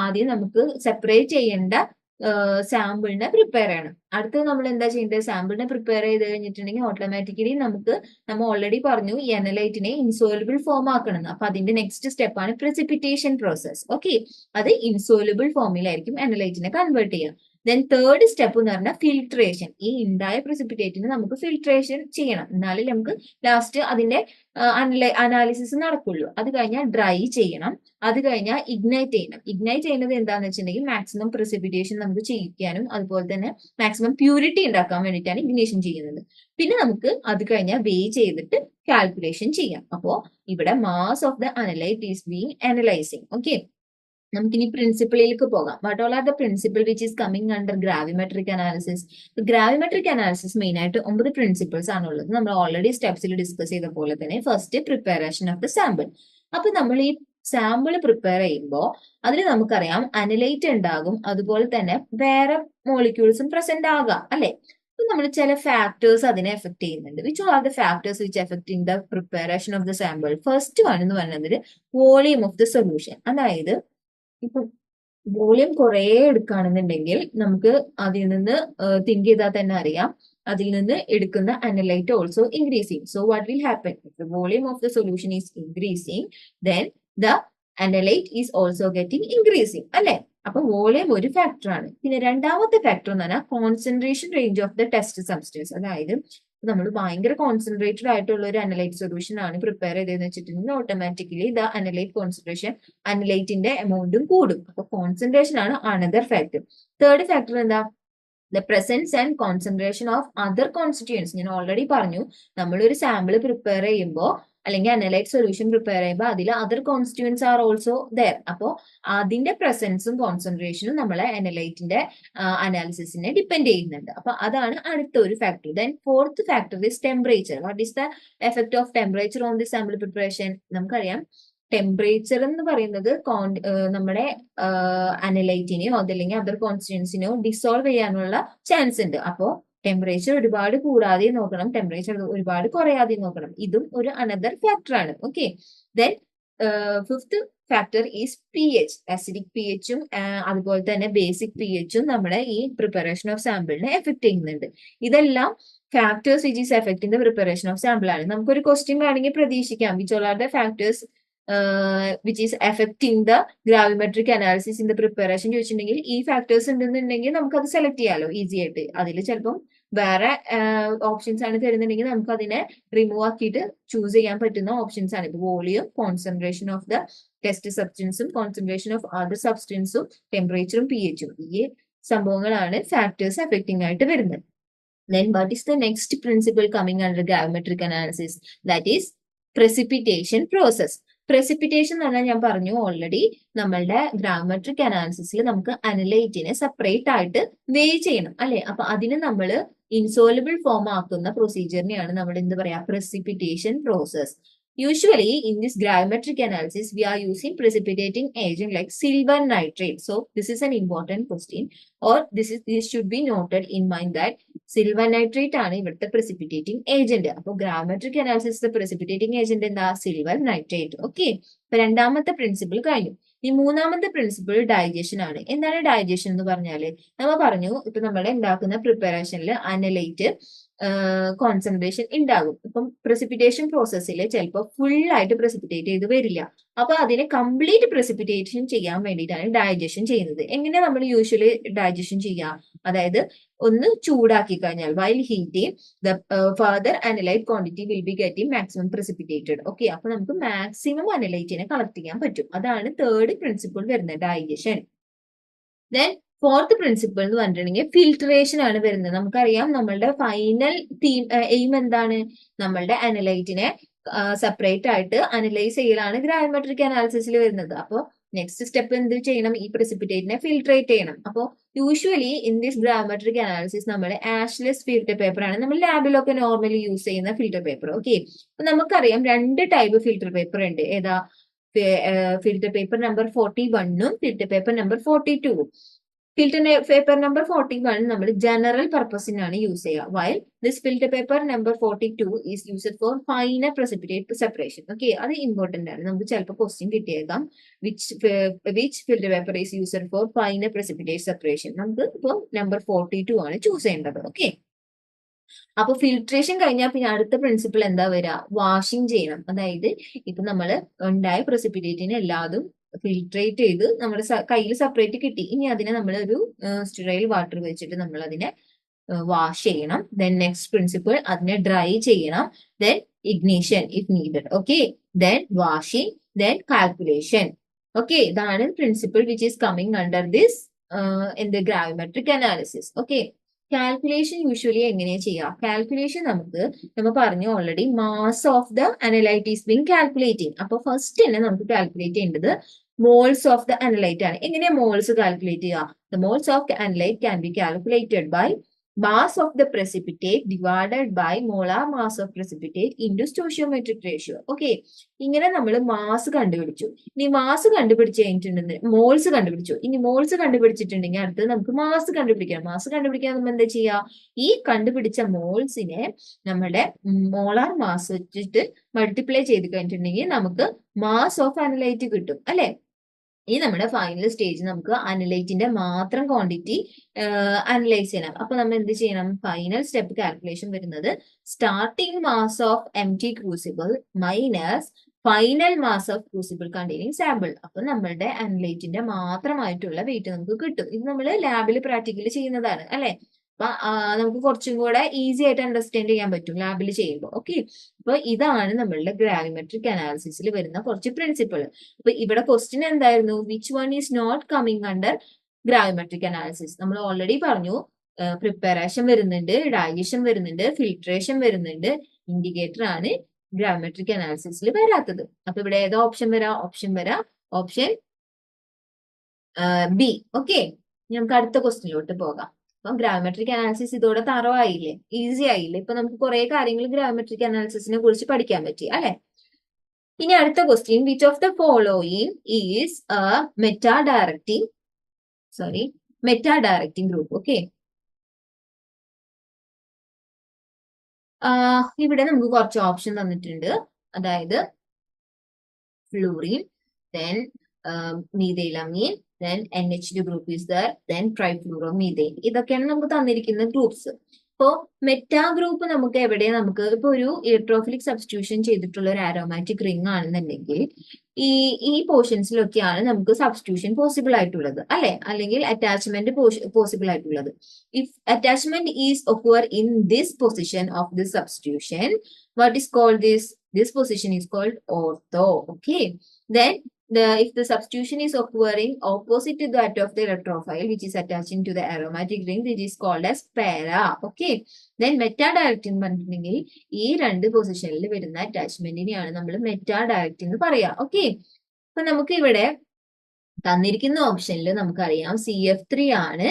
ആദ്യം നമുക്ക് സെപ്പറേറ്റ് ചെയ്യേണ്ട സാമ്പിളിനെ പ്രിപ്പയർ ചെയ്യണം. അടുത്തത് നമ്മൾ എന്താ ചെയ്യേണ്ടത്? സാമ്പിളിനെ പ്രിപ്പയർ ചെയ്ത് കഴിഞ്ഞിട്ടുണ്ടെങ്കിൽ ഓട്ടോമാറ്റിക്കലി നമ്മൾ ഓൾറെഡി പറഞ്ഞു ഈ അനലൈറ്റിനെ ഇൻസോലുബിൾ ഫോം ആക്കണം. അപ്പൊ അതിന്റെ നെക്സ്റ്റ് സ്റ്റെപ്പാണ് precipitation പ്രോസസ്. ഓക്കെ, അത് ഇൻസോലുബിൾ ഫോമിലായിരിക്കും അനലൈറ്റിനെ കൺവേർട്ട് ചെയ്യുക. ദെൻ തേർഡ് സ്റ്റെപ്പ് എന്ന് പറഞ്ഞാൽ ഫിൽട്രേഷൻ. ഈ ഉണ്ടായ precipitate നമുക്ക് ഫിൽട്രേഷൻ ചെയ്യണം, എന്നാലേ നമുക്ക് ലാസ്റ്റ് അതിന്റെ അനാലിസിസ് നടക്കുള്ളൂ. അത് കഴിഞ്ഞാൽ ഡ്രൈ ചെയ്യണം, അത് കഴിഞ്ഞാൽ ഇഗ്നൈറ്റ് ചെയ്യണം. ഇഗ്നൈറ്റ് ചെയ്യുന്നത് എന്താണെന്ന് വെച്ചിട്ടുണ്ടെങ്കിൽ മാക്സിമം precipitation നമുക്ക് ചെയ്യിക്കാനും അതുപോലെ തന്നെ മാക്സിമം പ്യൂരിറ്റി ഉണ്ടാക്കാൻ വേണ്ടിയിട്ടാണ് ഇഗ്നേഷൻ ചെയ്യുന്നത്. പിന്നെ നമുക്ക് അത് കഴിഞ്ഞാൽ വെയ് ചെയ്തിട്ട് കാൽക്കുലേഷൻ ചെയ്യാം. അപ്പോ ഇവിടെ mass of the analyte is being analysing. Okay, നമുക്കിനി പ്രിൻസിപ്പിളിലേക്ക് പോകാം. What all are the principle which is coming under gravimetric analysis? Gravimetric analysis main ആയിട്ട് 9 പ്രിൻസിപ്പിൾസ് ആണുള്ളത്. നമ്മൾ ഓൾറെഡി സ്റ്റെപ്സിൽ ഡിസ്കസ് ചെയ്ത പോലെ തന്നെ first preparation of the sample. അപ്പൊ നമ്മൾ ഈ സാമ്പിൾ പ്രിപ്പയർ ചെയ്യുമ്പോൾ അതിൽ നമുക്കറിയാം അനലൈറ്റ് ഉണ്ടാകും, അതുപോലെ തന്നെ വേറെ മോളിക്യൂൾസും പ്രസന്റ് ആകാം അല്ലെ. അപ്പൊ നമ്മൾ ചില ഫാക്ടേഴ്സ് അതിനെ എഫക്ട് ചെയ്യുന്നുണ്ട്. Which are the factors which effect in the preparation of the sample? First one എന്ന് പറയുന്നത് വോളിയം ഓഫ് ദ സൊല്യൂഷൻ. അതായത് ഇപ്പൊ വോളിയം കുറേ എടുക്കുകയാണെന്നുണ്ടെങ്കിൽ നമുക്ക് അതിൽ നിന്ന് തിങ്ക് ചെയ്താൽ തന്നെ അറിയാം, അതിൽ നിന്ന് എടുക്കുന്ന analyte also increasing. So what will happen? The volume of the solution is increasing, then the analyte is also getting increasing അല്ലെ. അപ്പൊ വോളിയം ഒരു ഫാക്ടറാണ്. പിന്നെ രണ്ടാമത്തെ ഫാക്ടർ എന്ന് പറഞ്ഞാൽ concentration range of the test substance. അതായത് നമ്മൾ ഭയങ്കര കോൺസെൻട്രേറ്റഡ് ആയിട്ടുള്ള ഒരു അനലൈറ്റ് സൊല്യൂഷൻ ആണ് പ്രിപ്പയർ ചെയ്തതെന്ന് വെച്ചിട്ടുണ്ടെങ്കിൽ ഓട്ടോമാറ്റിക്കലി ദ അനലൈറ്റ് കോൺസെൻട്രേഷൻ, അനലൈറ്റിന്റെ എമൗണ്ടും കൂടും. അപ്പൊ കോൺസെൻട്രേഷൻ ആണ് അനദർ ഫാക്ടർ. തേർഡ് ഫാക്ടർ എന്താ? The presence and concentration of other constituents. ഞാൻ ഓൾറെഡി പറഞ്ഞു, നമ്മളൊരു സാമ്പിൾ പ്രിപ്പയർ ചെയ്യുമ്പോൾ അല്ലെങ്കിൽ അനലൈറ്റ് സൊല്യൂഷൻ പ്രിപ്പയർ ചെയ്യുമ്പോൾ അതിൽ അതർ കോൺസ്റ്റിറ്റ്യൂയൻസ് ആർ ഓൾസോ ദർ. അപ്പോൾ അതിന്റെ പ്രസൻസും കോൺസെൻട്രേഷനും നമ്മളെ അനലൈറ്റിന്റെ അനാലിസിസിനെ ഡിപ്പെൻഡ് ചെയ്യുന്നുണ്ട്. അപ്പൊ അതാണ് അടുത്ത ഒരു factor. Then fourth factor is temperature. What is the effect of temperature on the sample preparation? നമുക്കറിയാം ടെമ്പറേച്ചർ എന്ന് പറയുന്നത് നമ്മുടെ അനലൈറ്റിനെയോ അതല്ലെങ്കിൽ അതർ കോൺസ്റ്റിറ്റ്യൂൻസിനെയോ ഡിസോൾവ് ചെയ്യാനുള്ള ചാൻസ് ഉണ്ട്. അപ്പോൾ ടെമ്പറേച്ചർ ഒരുപാട് കൂടാതെ നോക്കണം, ടെമ്പറേച്ചർ ഒരുപാട് കുറയാതെ നോക്കണം. ഇതും ഒരു അനദർ ഫാക്ടർ ആണ്. Okay, then fifth factor is P H. Acidic P എച്ചും അതുപോലെ തന്നെ ബേസിക് പി എച്ചും നമ്മുടെ ഈ പ്രിപ്പറേഷൻ ഓഫ് സാമ്പിളിനെ എഫക്ട് ചെയ്യുന്നുണ്ട്. ഇതെല്ലാം factors which is affecting the preparation of sample ആണ്. നമുക്കൊരു ക്വസ്റ്റ്യൻ വേണമെങ്കിൽ പ്രതീക്ഷിക്കാം, which all are the factors which is affecting the gravimetric analysis in the preparation ചോദിച്ചിട്ടുണ്ടെങ്കിൽ ഈ ഫാക്ടേഴ്സ് ഉണ്ടെന്നുണ്ടെങ്കിൽ നമുക്ക് അത് സെലക്ട് ചെയ്യാലോ ഈസി ആയിട്ട്. അതിൽ ചിലപ്പം വേറെ ഓപ്ഷൻസ് ആണ് തരുന്നുണ്ടെങ്കിൽ നമുക്ക് അതിനെ റിമൂവ് ആക്കിയിട്ട് ചൂസ് ചെയ്യാൻ പറ്റുന്ന ഓപ്ഷൻസ് ആണ്. ഇപ്പൊ volume, concentration of the test സബ്സ്റ്റൻസും കോൺസെൻട്രേഷൻ ഓഫ് അതർ സബ്സ്റ്റൻസും ടെമ്പറേച്ചറും പി എച്ചും, ഈ സംഭവങ്ങളാണ് ഫാക്ടേഴ്സ് അഫക്റ്റിംഗ് ആയിട്ട് വരുന്നത്. Then what is the next principle coming under gravimetric analysis? That is precipitation process. Precipitation എന്ന് പറഞ്ഞാൽ ഞാൻ പറഞ്ഞു ഓൾറെഡി, നമ്മളുടെ ഗ്രാവിമെട്രിക് അനാലിസിസിൽ നമുക്ക് അനലൈറ്റിനെ സെപ്പറേറ്റ് ആയിട്ട് വേ ചെയ്യണം അല്ലെ. അപ്പൊ അതിന് നമ്മൾ ഇൻസോലബിൾ ഫോം ആക്കുന്ന പ്രൊസീജിയറിനെയാണ് നമ്മൾ എന്ത് പറയാ? precipitation process. Usually in this gravimetric analysis we are using precipitating agent like silver nitrate. So this is an important question, or this should be noted in mind that silver nitrate ആണ് ഇവിടുത്തെ precipitating agent. അപ്പോൾ gravimetric analysis precipitating agent എന്താ? silver nitrate. Okay, അപ്പൊ രണ്ടാമത്തെ principle കഴിഞ്ഞു. ഈ മൂന്നാമത്തെ principle digestion ആണ്. എന്താണ് ഡൈജഷൻ എന്ന് പറഞ്ഞാല്? നമ്മൾ പറഞ്ഞു ഇപ്പൊ നമ്മൾ ഉണ്ടാക്കുന്ന പ്രിപ്പറേഷനിൽ അനലൈറ്റ് കോൺസെൻട്രേഷൻ ഉണ്ടാകും. ഇപ്പം precipitation പ്രോസസ്സിൽ ചിലപ്പോൾ ഫുൾ ആയിട്ട് precipitate ചെയ്ത് വരില്ല. അപ്പൊ അതിനെ കംപ്ലീറ്റ് precipitation ചെയ്യാൻ വേണ്ടിയിട്ടാണ് ഡൈജഷൻ ചെയ്യുന്നത്. എങ്ങനെ നമ്മൾ യൂഷ്വലി ഡൈജഷൻ ചെയ്യാം? അതായത് ഒന്ന് ചൂടാക്കി കഴിഞ്ഞാൽ while heating the further analyte quantity will be getting maximum precipitated. Okay, അപ്പൊ നമുക്ക് മാക്സിമം അനലൈറ്റിനെ കളക്ട് ചെയ്യാൻ പറ്റും. അതാണ് തേർഡ് പ്രിൻസിപ്പിൾ വരുന്നത്, ഡൈജഷൻ. ദെൻ ഫോർത്ത് പ്രിൻസിപ്പിൾ എന്ന് പറഞ്ഞിട്ടുണ്ടെങ്കിൽ ഫിൽട്രേഷൻ ആണ് വരുന്നത്. നമുക്കറിയാം നമ്മളുടെ ഫൈനൽ എയിം എന്താണ്? നമ്മളുടെ അനലൈറ്റിനെ സെപ്പറേറ്റ് ആയിട്ട് അനലൈസ് ചെയ്യലാണ് ഗ്രാവിമെട്രിക് അനാലിസിസിൽ വരുന്നത്. അപ്പോൾ നെക്സ്റ്റ് സ്റ്റെപ്പ് എന്ത് ചെയ്യണം? ഈ precipitate ഫിൽട്രേറ്റ് ചെയ്യണം. അപ്പോൾ usually in this gravimetric analysis നമ്മൾ ആഷ്ലെസ് ഫിൽറ്റർ പേപ്പർ ആണ് നമ്മൾ ലാബിലൊക്കെ നോർമലി യൂസ് ചെയ്യുന്ന ഫിൽറ്റർ പേപ്പർ. ഓക്കെ, അപ്പൊ നമുക്കറിയാം രണ്ട് ടൈപ്പ് ഫിൽറ്റർ പേപ്പർ ഉണ്ട്. ഏതാ? ഫിൽറ്റർ പേപ്പർ നമ്പർ 41ഉം ഫിൽറ്റർ പേപ്പർ നമ്പർ 42ഉം. ഫിൽറ്റർ പേപ്പർ നമ്പർ 41 നമ്മൾ ജനറൽ പർപ്പസിനാണ് യൂസ് ചെയ്യുക. While this filter paper number 42 is used for finer precipitate separation. Okay, അത് ഇമ്പോർട്ടന്റ് ആണ്. നമുക്ക് ചിലപ്പോൾ ക്വസ്റ്റ്യൻ കിട്ടിയേക്കാം, which filter paper is used for finer precipitate separation. നമുക്ക് ഇപ്പോൾ നമ്പർ 42 ആണ് ചൂസ് ചെയ്യേണ്ടത്. ഓക്കെ, അപ്പൊ ഫിൽട്രേഷൻ കഴിഞ്ഞാൽ പിന്നെ അടുത്ത പ്രിൻസിപ്പിൾ എന്താ വരിക? വാഷിംഗ് ചെയ്യണം. അതായത് ഇപ്പൊ നമ്മൾ ഉണ്ടായ precipitate എല്ലാതും ഫിൽട്രേറ്റ് ചെയ്ത് നമ്മുടെ കയ്യിൽ സെപ്പറേറ്റ് കിട്ടി. ഇനി അതിനെ നമ്മൾ ഒരു സ്റ്റെറൈൽ വാട്ടർ വെച്ചിട്ട് നമ്മൾ അതിനെ വാഷ് ചെയ്യണം. ദെൻ നെക്സ്റ്റ് പ്രിൻസിപ്പിൾ, അതിനെ ഡ്രൈ ചെയ്യണം. Then ignition if needed. Okay, then washing, then calculation. Okay, ഇതാണ് principle which is coming under this in the gravimetric analysis. Okay, calculation usually എങ്ങനെയാ ചെയ്യാം? കാൽക്കുലേഷൻ നമ്മൾ പറഞ്ഞു already, mass of the analyte is being calculating. അപ്പൊ first തന്നെ നമുക്ക് calculate ചെയ്യേണ്ടത് moles of the analyte ആണ്. എങ്ങനെയാ മോൾസ് കാൽക്കുലേറ്റ് ചെയ്യുക? The moles of analyte can be calculated by mass of the precipitate divided by molar mass of precipitate into stoichiometric ratio. Okay, ഇങ്ങനെ നമ്മൾ mass കണ്ടുപിടിച്ചു. ഇനി മാസ് കണ്ടുപിടിച്ച് കഴിഞ്ഞിട്ടുണ്ടെങ്കിൽ മോൾസ് കണ്ടുപിടിച്ചു. ഇനി മോൾസ് കണ്ടുപിടിച്ചിട്ടുണ്ടെങ്കിൽ അടുത്തത് നമുക്ക് മാസ് കണ്ടുപിടിക്കാം. മാസ് കണ്ടുപിടിക്കാൻ നമ്മൾ എന്താ ചെയ്യുക? ഈ കണ്ടുപിടിച്ച മോൾസിനെ നമ്മുടെ മോളാർ മാസ് വെച്ചിട്ട് മൾട്ടിപ്ലൈ ചെയ്ത് കഴിഞ്ഞിട്ടുണ്ടെങ്കിൽ നമുക്ക് മാസ് ഓഫ് അനലൈറ്റ് കിട്ടും അല്ലെ? ഈ നമ്മുടെ ഫൈനൽ സ്റ്റേജ് നമുക്ക് അനലൈറ്റിന്റെ മാത്രം ക്വാണ്ടിറ്റി അനലൈസ് ചെയ്യണം. അപ്പൊ നമ്മൾ എന്ത് ചെയ്യണം? ഫൈനൽ സ്റ്റെപ്പ് കാൽക്കുലേഷൻ വരുന്നത് starting mass of M T crucible minus final mass of crucible containing sample. അപ്പൊ നമ്മളുടെ അനലൈറ്റിന്റെ മാത്രമായിട്ടുള്ള വെയിറ്റ് നമുക്ക് കിട്ടും. ഇത് നമ്മൾ ലാബിൽ പ്രാക്ടിക്കലി ചെയ്യുന്നതാണ് അല്ലെ? അപ്പൊ നമുക്ക് കുറച്ചും കൂടെ ഈസി ആയിട്ട് അണ്ടർസ്റ്റാൻഡ് ചെയ്യാൻ പറ്റും ലാബിൽ ചെയ്യുമ്പോൾ. ഓക്കെ, അപ്പൊ ഇതാണ് നമ്മളുടെ ഗ്രാവിമെട്രിക് അനാലിസിസിൽ വരുന്ന കുറച്ച് പ്രിൻസിപ്പിൾ. അപ്പൊ ഇവിടെ ക്വസ്റ്റ്യൻ എന്തായിരുന്നു? Which one is not coming under gravimetric analysis? നമ്മൾ ഓൾറെഡി പറഞ്ഞു, പ്രിപ്പറേഷൻ വരുന്നുണ്ട്, ഡൈജഷൻ വരുന്നുണ്ട്, ഫിൽട്രേഷൻ വരുന്നുണ്ട്, ഇൻഡിക്കേറ്റർ ആണ് ഗ്രാവിമെട്രിക് അനാലിസിസിൽ വരാത്തത്. അപ്പൊ ഇവിടെ ഏതാ ഓപ്ഷൻ വരാം? Option B. ഓക്കെ, നമുക്ക് അടുത്ത ക്വസ്റ്റ്യനിലോട്ട് പോകാം. അപ്പം ഗ്രാവിമെട്രിക് അനാലിസിസ് ഇതോടെ തറവായില്ലേ, ഈസി ആയില്ലേ? ഇപ്പൊ നമുക്ക് കുറെ കാര്യങ്ങൾ ഗ്രാവിമെട്രിക് അനാലിസിസിനെ കുറിച്ച് പഠിക്കാൻ പറ്റി അല്ലെ? ഇനി അടുത്ത question, which of the following is meta directing group? Okay, ഇവിടെ നമുക്ക് കുറച്ച് ഓപ്ഷൻ തന്നിട്ടുണ്ട്. അതായത് fluorine, then methylamine, then NH2 group is there, then trifluoromethane. ഇതൊക്കെയാണ് നമുക്ക് തന്നിരിക്കുന്ന ഗ്രൂപ്പ്സ്. ഇപ്പോ മെറ്റാ ഗ്രൂപ്പ് നമുക്ക് എവിടെ, നമുക്ക് ഇപ്പൊ ഒരു ഇലക്ട്രോഫിലിക് സബ്സ്റ്റിറ്റ്യൂഷൻ ചെയ്തിട്ടുള്ള ഒരു ആരോമാറ്റിക് റിംഗ് ആണെന്നുണ്ടെങ്കിൽ ഈ പോർഷൻസിലൊക്കെയാണ് നമുക്ക് സബ്സ്റ്റിറ്റ്യൂഷൻ പോസിബിൾ ആയിട്ടുള്ളത് അല്ലെ? അല്ലെങ്കിൽ അറ്റാച്ച്മെന്റ് പോസിബിൾ ആയിട്ടുള്ളത്. If attachment is occur in this position of this substitution, what is called this position is called ortho. Okay, then if the substitution is occurring opposite to that of the electrophile which is attaching to the aromatic ring, it is called as para. Okay, then meta directing പറഞ്ഞിട്ടുണ്ടെങ്കിൽ ഈ രണ്ട് പൊസിഷനിൽ വരുന്ന അറ്റാച്ച്മെന്റിനെയാണ് നമ്മൾ meta direct എന്ന് പറയാ. Okay, അപ്പൊ നമുക്ക് ഇവിടെ തന്നിരിക്കുന്ന ഓപ്ഷനിൽ നമുക്കറിയാം CF3 ആണ്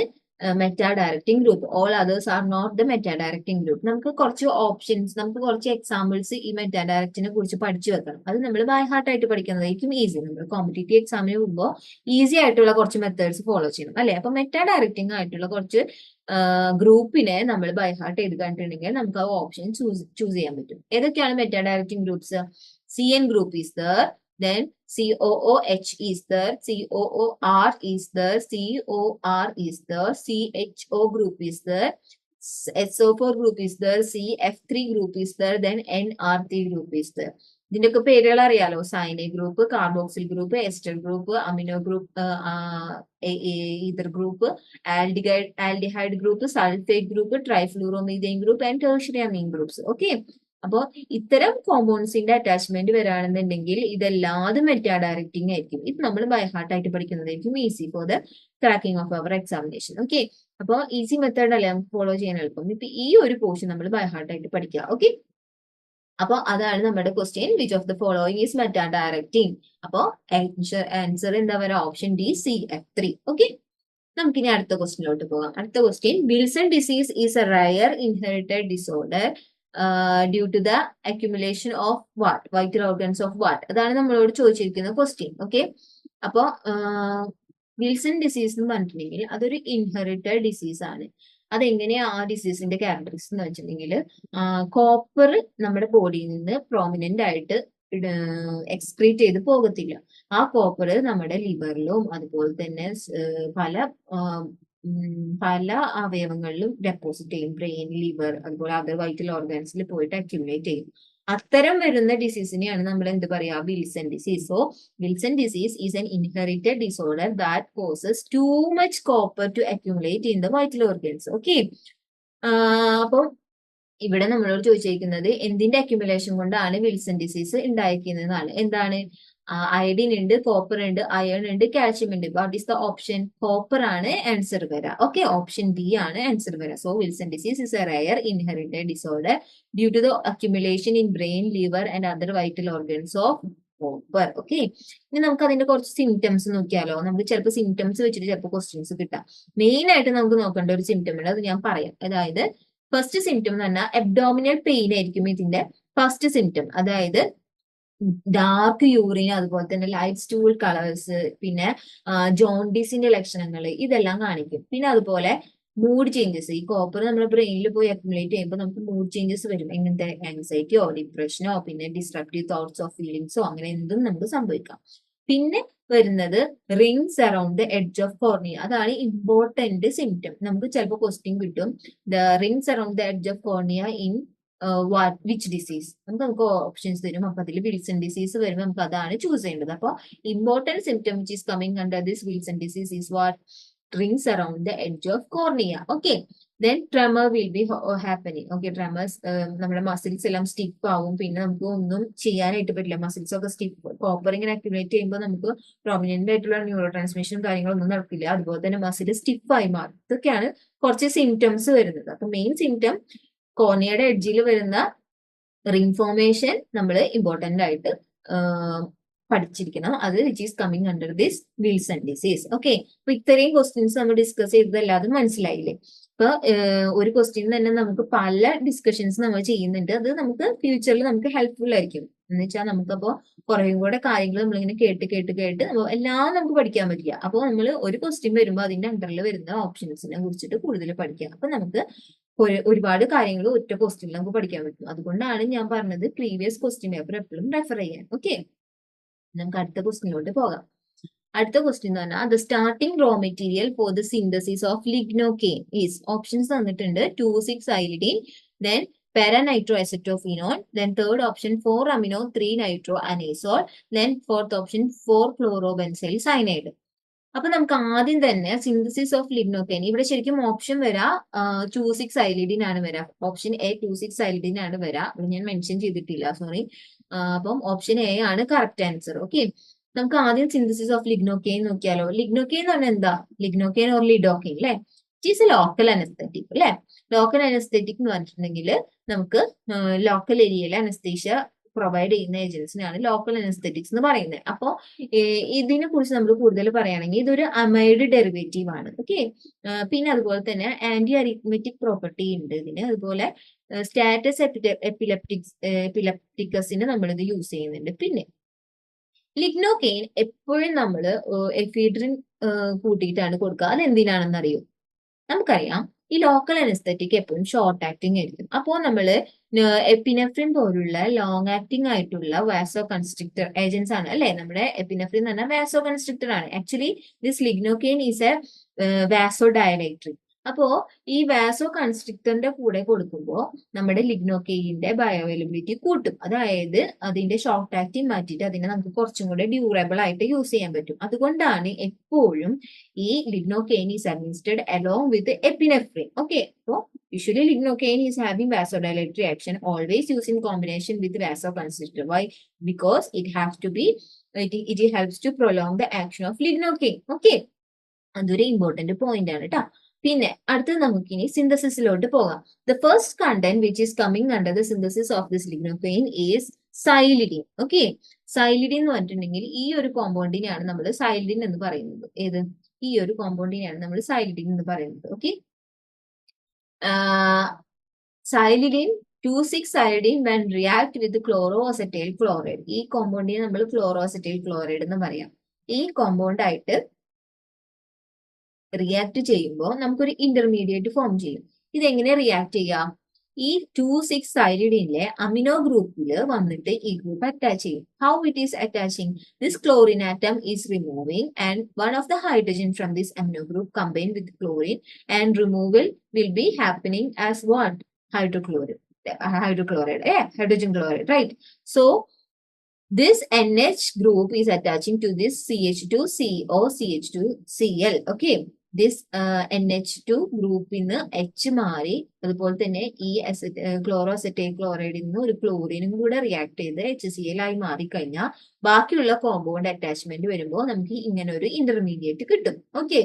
meta directing group. All others are not the meta directing group. നമുക്ക് കുറച്ച് ഓപ്ഷൻസ്, നമുക്ക് കുറച്ച് എക്സാമ്പിൾസ് ഈ മെറ്റാ ഡയറക്റ്റിനെ കുറിച്ച് പഠിച്ചു വെക്കണം. അത് നമ്മൾ ബൈ ഹാർട്ട് ആയിട്ട് പഠിക്കുന്നതായിരിക്കും ഈസി. നമ്മൾ കോമ്പറ്റേറ്റീവ് എക്സാമിന് പോകുമ്പോൾ ഈസി ആയിട്ടുള്ള കുറച്ച് മെത്തേഡ്സ് ഫോളോ ചെയ്യണം അല്ലെ? അപ്പൊ മെറ്റാ ഡയറക്റ്റിംഗ് ആയിട്ടുള്ള കുറച്ച് ഗ്രൂപ്പിനെ നമ്മൾ ബൈ ഹാർട്ട് ചെയ്ത് കണ്ടിട്ടുണ്ടെങ്കിൽ നമുക്ക് ആ ഓപ്ഷൻ ചൂസ് ചെയ്യാൻ പറ്റും. ഏതൊക്കെയാണ് meta directing groups? CN group is there, then COOH is there, COOR is there, COR is there, CHO group is there, SO4 group is there, CF3 group is there, then NR3 group is there. ഇതിന്റെയൊക്കെ പേരുകൾ അറിയാലോ. Cyano group, carboxyl group, ester group, amino group, ether group, aldehyde group, sulphate group, trifluoromethane group and tertiary amine groups. Okay, അപ്പോൾ ഇത്തരം കോമ്പൗണ്ട്സിന്റെ attachment വരാണെന്നുണ്ടെങ്കിൽ ഇതെല്ലാതും meta directing ആയിരിക്കും. ഇത് നമ്മൾ ബൈ ഹാർട്ട് ആയിട്ട് പഠിക്കുന്നതായിരിക്കും easy for the cracking of our examination. Okay, അപ്പോൾ ഈസി മെത്തേഡ് അല്ലേ നമുക്ക് ഫോളോ ചെയ്യാൻ എളുപ്പം. ഇപ്പൊ ഈ ഒരു പോർഷൻ നമ്മൾ ബൈ ഹാർട്ട് ആയിട്ട് പഠിക്കുക. ഓക്കെ, അപ്പൊ അതാണ് നമ്മുടെ question, which of the following is meta directing. അപ്പോ ആൻസർ എന്താ പറയുക? Option D, CF3. ഓക്കെ, നമുക്കിനി അടുത്ത ക്വസ്റ്റ്യനിലോട്ട് പോകാം. അടുത്ത question, Wilson disease is a rare inherited disorder due to the accumulation of what? Vital organs of what? അതാണ് നമ്മളോട് ചോദിച്ചിരിക്കുന്ന ക്വസ്റ്റ്യൻ. ഓക്കെ, അപ്പോ വിൽസൺ ഡിസീസ് എന്ന് പറഞ്ഞിട്ടുണ്ടെങ്കിൽ അതൊരു ഇൻഹെറിറ്റഡ് ഡിസീസ് ആണ്. അതെങ്ങനെയാ ആ ഡിസീസിന്റെ ക്യാരക്ടറിസ്റ്റിക്സ് എന്ന് വെച്ചിട്ടുണ്ടെങ്കിൽ, കോപ്പർ നമ്മുടെ ബോഡിയിൽ നിന്ന് പ്രോമിനന്റ് ആയിട്ട് എക്സ്ക്രീറ്റ് ചെയ്ത് പോകത്തില്ല. ആ കോപ്പർ നമ്മുടെ ലിവറിലും അതുപോലെ തന്നെ പല അവയവങ്ങളിലും ഡെപ്പോസിറ്റ് ചെയ്യും. ബ്രെയിൻ, ലിവർ, അതുപോലെ അതർ വൈറ്റൽ ഓർഗൻസിൽ പോയിട്ട് അക്യുമുലേറ്റ് ചെയ്യും. അത്തരം വരുന്ന ഡിസീസിനെയാണ് നമ്മൾ എന്ത് പറയാ? Wilson disease. So Wilson disease is N inherited disorder that causes too much copper to accumulate in the vital organs. Okay, അപ്പോൾ ഇവിടെ നമ്മളോട് ചോദിച്ചിരിക്കുന്നത് എന്തിന്റെ അക്യുമുലേഷൻ കൊണ്ടാണ് വിൽസൺ ഡിസീസ് ഉണ്ടായിരിക്കുന്നതാണ്. എന്താണ്? അയഡിൻ ഉണ്ട്, കോപ്പർ ഉണ്ട്, അയൺ ഉണ്ട്, കാൽഷ്യം ഉണ്ട്. What is the option? Copper ആണ് ആൻസർ വരാം. ഓക്കെ, ഓപ്ഷൻ ബി ആണ് ആൻസർ വരാം. So Wilson disease is a rare inherited disorder due to the accumulation in brain, liver and other vital organs of copper. Okay, ഇനി നമുക്ക് അതിന്റെ കുറച്ച് symptoms നോക്കിയാലോ. നമുക്ക് ചിലപ്പോൾ സിംറ്റംസ് വെച്ചിട്ട് ചിലപ്പോൾ ക്വസ്റ്റ്യൻസ് കിട്ടാം. മെയിൻ ആയിട്ട് നമുക്ക് നോക്കേണ്ട ഒരു സിംറ്റം ഉണ്ട്, അത് ഞാൻ പറയാം. അതായത് ഫസ്റ്റ് സിംറ്റം എന്ന് പറഞ്ഞാൽ അബ്ഡോമിനൽ പെയിൻ ആയിരിക്കും ഇതിന്റെ ഫസ്റ്റ് സിംറ്റം. അതായത് ഡാർക്ക് യൂറിൻ, അതുപോലെ തന്നെ ലൈറ്റ് സ്റ്റൂൾ കളേഴ്സ്, പിന്നെ ജോണ്ടിസിന്റെ ലക്ഷണങ്ങൾ ഇതെല്ലാം കാണിക്കും. പിന്നെ അതുപോലെ മൂഡ് ചേഞ്ചസ്, ഈ കോപ്പർ നമ്മുടെ ബ്രെയിനിൽ പോയി അക്യുമുലേറ്റ് ചെയ്യുമ്പോൾ നമുക്ക് മൂഡ് ചേഞ്ചസ് വരും. എങ്ങനത്തെ ആൻസൈറ്റിയോ ഡിപ്രഷനോ പിന്നെ ഡിസ്ട്രക്റ്റീവ് തോട്ട്സോ ഫീലിങ്സോ അങ്ങനെ എന്തും നമുക്ക് സംഭവിക്കാം. പിന്നെ വരുന്നത് rings around the edge of cornea. അതാണ് ഇമ്പോർട്ടന്റ് സിംറ്റം. നമുക്ക് ചിലപ്പോൾ ക്വസ്റ്റ്യൻ കിട്ടും, the rings around the edge of cornea in which disease. നമുക്ക് ഓപ്ഷൻസ് തരും. അപ്പൊ അതിൽ വിൽസൺ ഡിസീസ് വരുമ്പോൾ നമുക്ക് അതാണ് ചൂസ് ചെയ്യേണ്ടത്. അപ്പോൾ important symptom which is coming under this Wilson disease is what? rings around the edge of cornea. Okay, then tremor will be happening. Okay, tremors, നമ്മുടെ മസിൽസ് എല്ലാം സ്റ്റിഫ് ആവും. പിന്നെ നമുക്ക് ഒന്നും ചെയ്യാനായിട്ട് പറ്റില്ല. മസിൽസ് ഒക്കെ സ്റ്റിഫ്, കോപ്പർ ഇങ്ങനെ അക്യുമുലേറ്റ് ചെയ്യുമ്പോൾ നമുക്ക് പ്രൊമിനന്റ് ആയിട്ടുള്ള ന്യൂറോ ട്രാൻസ്മിഷനും കാര്യങ്ങളൊന്നും നടക്കില്ല. അതുപോലെ തന്നെ മസിൽ സ്റ്റിഫായി മാറും. ഇതൊക്കെയാണ് കുറച്ച് സിംറ്റംസ് വരുന്നത്. അപ്പൊ മെയിൻ സിംറ്റം കോർണിയയുടെ എഡ്ജിൽ വരുന്ന റിംഗ് ഫോർമേഷൻ നമ്മൾ ഇമ്പോർട്ടന്റ് ആയിട്ട് പഠിച്ചിരിക്കണം. അത് which is coming under this Wilson disease. Okay, അപ്പൊ ഇത്രയും ക്വസ്റ്റ്യൻസ് നമ്മൾ ഡിസ്കസ് ചെയ്തതല്ലാതെ മനസ്സിലായില്ലേ? അപ്പൊ ഒരു ക്വസ്റ്റ്യൻ തന്നെ നമുക്ക് പല ഡിസ്കഷൻസ് നമ്മൾ ചെയ്യുന്നുണ്ട്. അത് നമുക്ക് ഫ്യൂച്ചറിൽ നമുക്ക് ഹെൽപ്ഫുൾ ആയിരിക്കും. എന്ന് വെച്ചാൽ നമുക്കപ്പോ കുറേയും കൂടെ കാര്യങ്ങൾ നമ്മളിങ്ങനെ കേട്ട് എല്ലാം നമുക്ക് പഠിക്കാൻ പറ്റില്ല. അപ്പോൾ നമ്മൾ ഒരു ക്വസ്റ്റ്യൻ വരുമ്പോൾ അതിന്റെ അണ്ടറിൽ വരുന്ന ഓപ്ഷൻസിനെ കുറിച്ചിട്ട് കൂടുതൽ പഠിക്കാം. അപ്പൊ നമുക്ക് ഒരുപാട് കാര്യങ്ങൾ ഒറ്റ ക്വസ്റ്റ്യനിൽ നമുക്ക് പഠിക്കാൻ പറ്റും. അതുകൊണ്ടാണ് ഞാൻ പറഞ്ഞത് പ്രീവിയസ് ക്വസ്റ്റ്യൻ പേപ്പർ എപ്പോഴും റെഫർ ചെയ്യാൻ. ഓക്കെ, നമുക്ക് അടുത്ത ക്വസ്റ്റ്യനിലോട്ട് പോകാം. അടുത്ത ക്വസ്റ്റ്യൻ എന്ന് പറഞ്ഞാൽ the starting raw material for the synthesis of lignocaine is. Options തന്നിട്ടുണ്ട് 2,6-iodine, then para-nitroacetophenone, then third option 4-amino 3-nitroanisole, then fourth option 4-chlorobenzyl cyanide. അപ്പൊ നമുക്ക് ആദ്യം തന്നെ സിന്തസിസ് ഓഫ് ലിഗ്നോകെയിൻ, ഇവിടെ ശരിക്കും ഓപ്ഷൻ വരാ 2,6-iodine ആണ് വരാ. ഓപ്ഷൻ എ 2,6-iodine ആണ് വരാ. ഇവിടെ ഞാൻ മെൻഷൻ ചെയ്തിട്ടില്ല, സോറി. അപ്പം ഓപ്ഷൻ എ ആണ് കറക്റ്റ് ആൻസർ. ഓക്കെ, നമുക്ക് ആദ്യം സിന്തസിസ് ഓഫ് ലിഗ്നോകെയിൻ നോക്കിയാലോ. ലിഗ്നോകെയിൻ എന്ന് പറഞ്ഞാൽ എന്താ? ലിഗ്നോകെയിൻ ഓർ ലിഡോകെയിൻ അല്ലെ, it is A local anaesthetic അല്ലെ. ലോക്കൽ അനസ്തെറ്റിക് എന്ന് പറഞ്ഞിട്ടുണ്ടെങ്കിൽ നമുക്ക് ലോക്കൽ ഏരിയയിലെ അനസ്തീഷ്യ പ്രൊവൈഡ് ചെയ്യുന്ന ഏജൻസിനാണ് ലോക്കൽ അനസ്തെറ്റിക്സ് എന്ന് പറയുന്നത്. അപ്പോൾ ഇതിനെ കുറിച്ച് നമ്മൾ കൂടുതൽ പറയുകയാണെങ്കിൽ ഇതൊരു അമൈഡ് ഡെറിവേറ്റീവ് ആണ്. ഓക്കെ, പിന്നെ അതുപോലെ തന്നെ ആന്റി അരിത്മെറ്റിക് പ്രോപ്പർട്ടി ഉണ്ട് ഇതിന്. അതുപോലെ സ്റ്റാറ്റസ് എപ്പിലെപ്റ്റിക്കസിന് നമ്മളിത് യൂസ് ചെയ്യുന്നുണ്ട്. പിന്നെ ലിഗ്നോകെയിൻ എപ്പോഴും നമ്മൾ എഫീഡ്രിൻ കൂട്ടിയിട്ടാണ് കൊടുക്കുക. അത് എന്തിനാണെന്ന് അറിയോ? നമുക്കറിയാം ഈ ലോക്കൽ അനസ്തെറ്റിക് എപ്പോഴും ഷോർട്ട് ആക്ടിങ് ആയിരിക്കും. അപ്പോൾ നമ്മൾ എപ്പിനെഫ്രിൻ പോലുള്ള ലോങ് ആക്ടിങ് ആയിട്ടുള്ള വാസോ കൺസ്ട്രിക്ടർ ഏജൻസ് ആണ് അല്ലെ. നമ്മുടെ എപ്പിനെഫ്രിൻ എന്ന് പറഞ്ഞാൽ വാസോ കൺസ്ട്രിക്ടർ ആണ്. Actually this lignocaine is a vasodilatory. അപ്പോ ഈ വാസോ കൺസ്ട്രിക്ടറിന്റെ കൂടെ കൊടുക്കുമ്പോൾ നമ്മുടെ ലിഗ്നോകെയിന്റെ ബയോ അവൈലബിലിറ്റി കൂട്ടും. അതായത് അതിന്റെ ഷോർട്ട് ആക്ടിങ് മാറ്റിയിട്ട് അതിനെ നമുക്ക് കുറച്ചും കൂടെ ഡ്യൂറബിൾ ആയിട്ട് യൂസ് ചെയ്യാൻ പറ്റും. അതുകൊണ്ടാണ് എപ്പോഴും ഈ lignocaine is administered along with epinephrine. Okay, so usually lignocaine is having vasodilatory action, always used in combination with vasoconstrictor. Why? Because it helps to prolong the action of lignocaine. Okay, അതൊരു important point ആണ് കേട്ടോ. പിന്നെ അടുത്തത് നമുക്ക് ഇനി സിന്തസിസിലോട്ട് പോകാം. The first content which is coming under the synthesis of this lignocaine is xylidine. Okay, xylidine എന്ന് പറഞ്ഞിട്ടുണ്ടെങ്കിൽ ഈ ഒരു കോമ്പൗണ്ടിനെയാണ് നമ്മൾ സൈലിഡിൻ എന്ന് പറയുന്നത്. ഏത്? ഈ ഒരു കോമ്പൗണ്ടിനെയാണ് നമ്മൾ സൈലിഡിൻ എന്ന് പറയുന്നത്. Okay, xylidine 2,6-iodine when react with chloroacetyl chloride. ഈ കോമ്പൗണ്ടിനെ നമ്മൾ ക്ലോറോഅസറ്റൈൽ ക്ലോറൈഡ് എന്ന് പറയാം. ഈ കോമ്പൗണ്ട് ആയിട്ട് റിയാക്ട് ചെയ്യുമ്പോൾ നമുക്കൊരു ഇന്റർമീഡിയറ്റ് ഫോം ചെയ്യും. ഇതെങ്ങനെ റിയാക്ട് ചെയ്യാം? ഈ 2,6-iodine അമിനോ ഗ്രൂപ്പിൽ വന്നിട്ട് ഈ ഗ്രൂപ്പ് അറ്റാച്ച് ചെയ്യും. How it is attaching? This chlorine atom is removing and one of the hydrogen from this amino group combine with chlorine and removal will be happening as what? hydrochloride, hydrogen chloride, right? So this NH group is attaching to this CH2CO, CH2Cl. Okay, this NH2 ഗ്രൂപ്പിൽ H മാറി അതുപോലെ തന്നെ ഈ ക്ലോറോഅസറ്റൈൽ ക്ലോറൈഡിൽ നിന്ന് ഒരു ക്ലോറിനും കൂടെ react ചെയ്ത് HCl ആയി മാറിക്കഴിഞ്ഞാൽ ബാക്കിയുള്ള കോമ്പൗണ്ട് അറ്റാച്ച്മെന്റ് വരുമ്പോൾ നമുക്ക് ഇങ്ങനെ ഒരു ഇന്റർമീഡിയറ്റ് കിട്ടും. ഓക്കെ,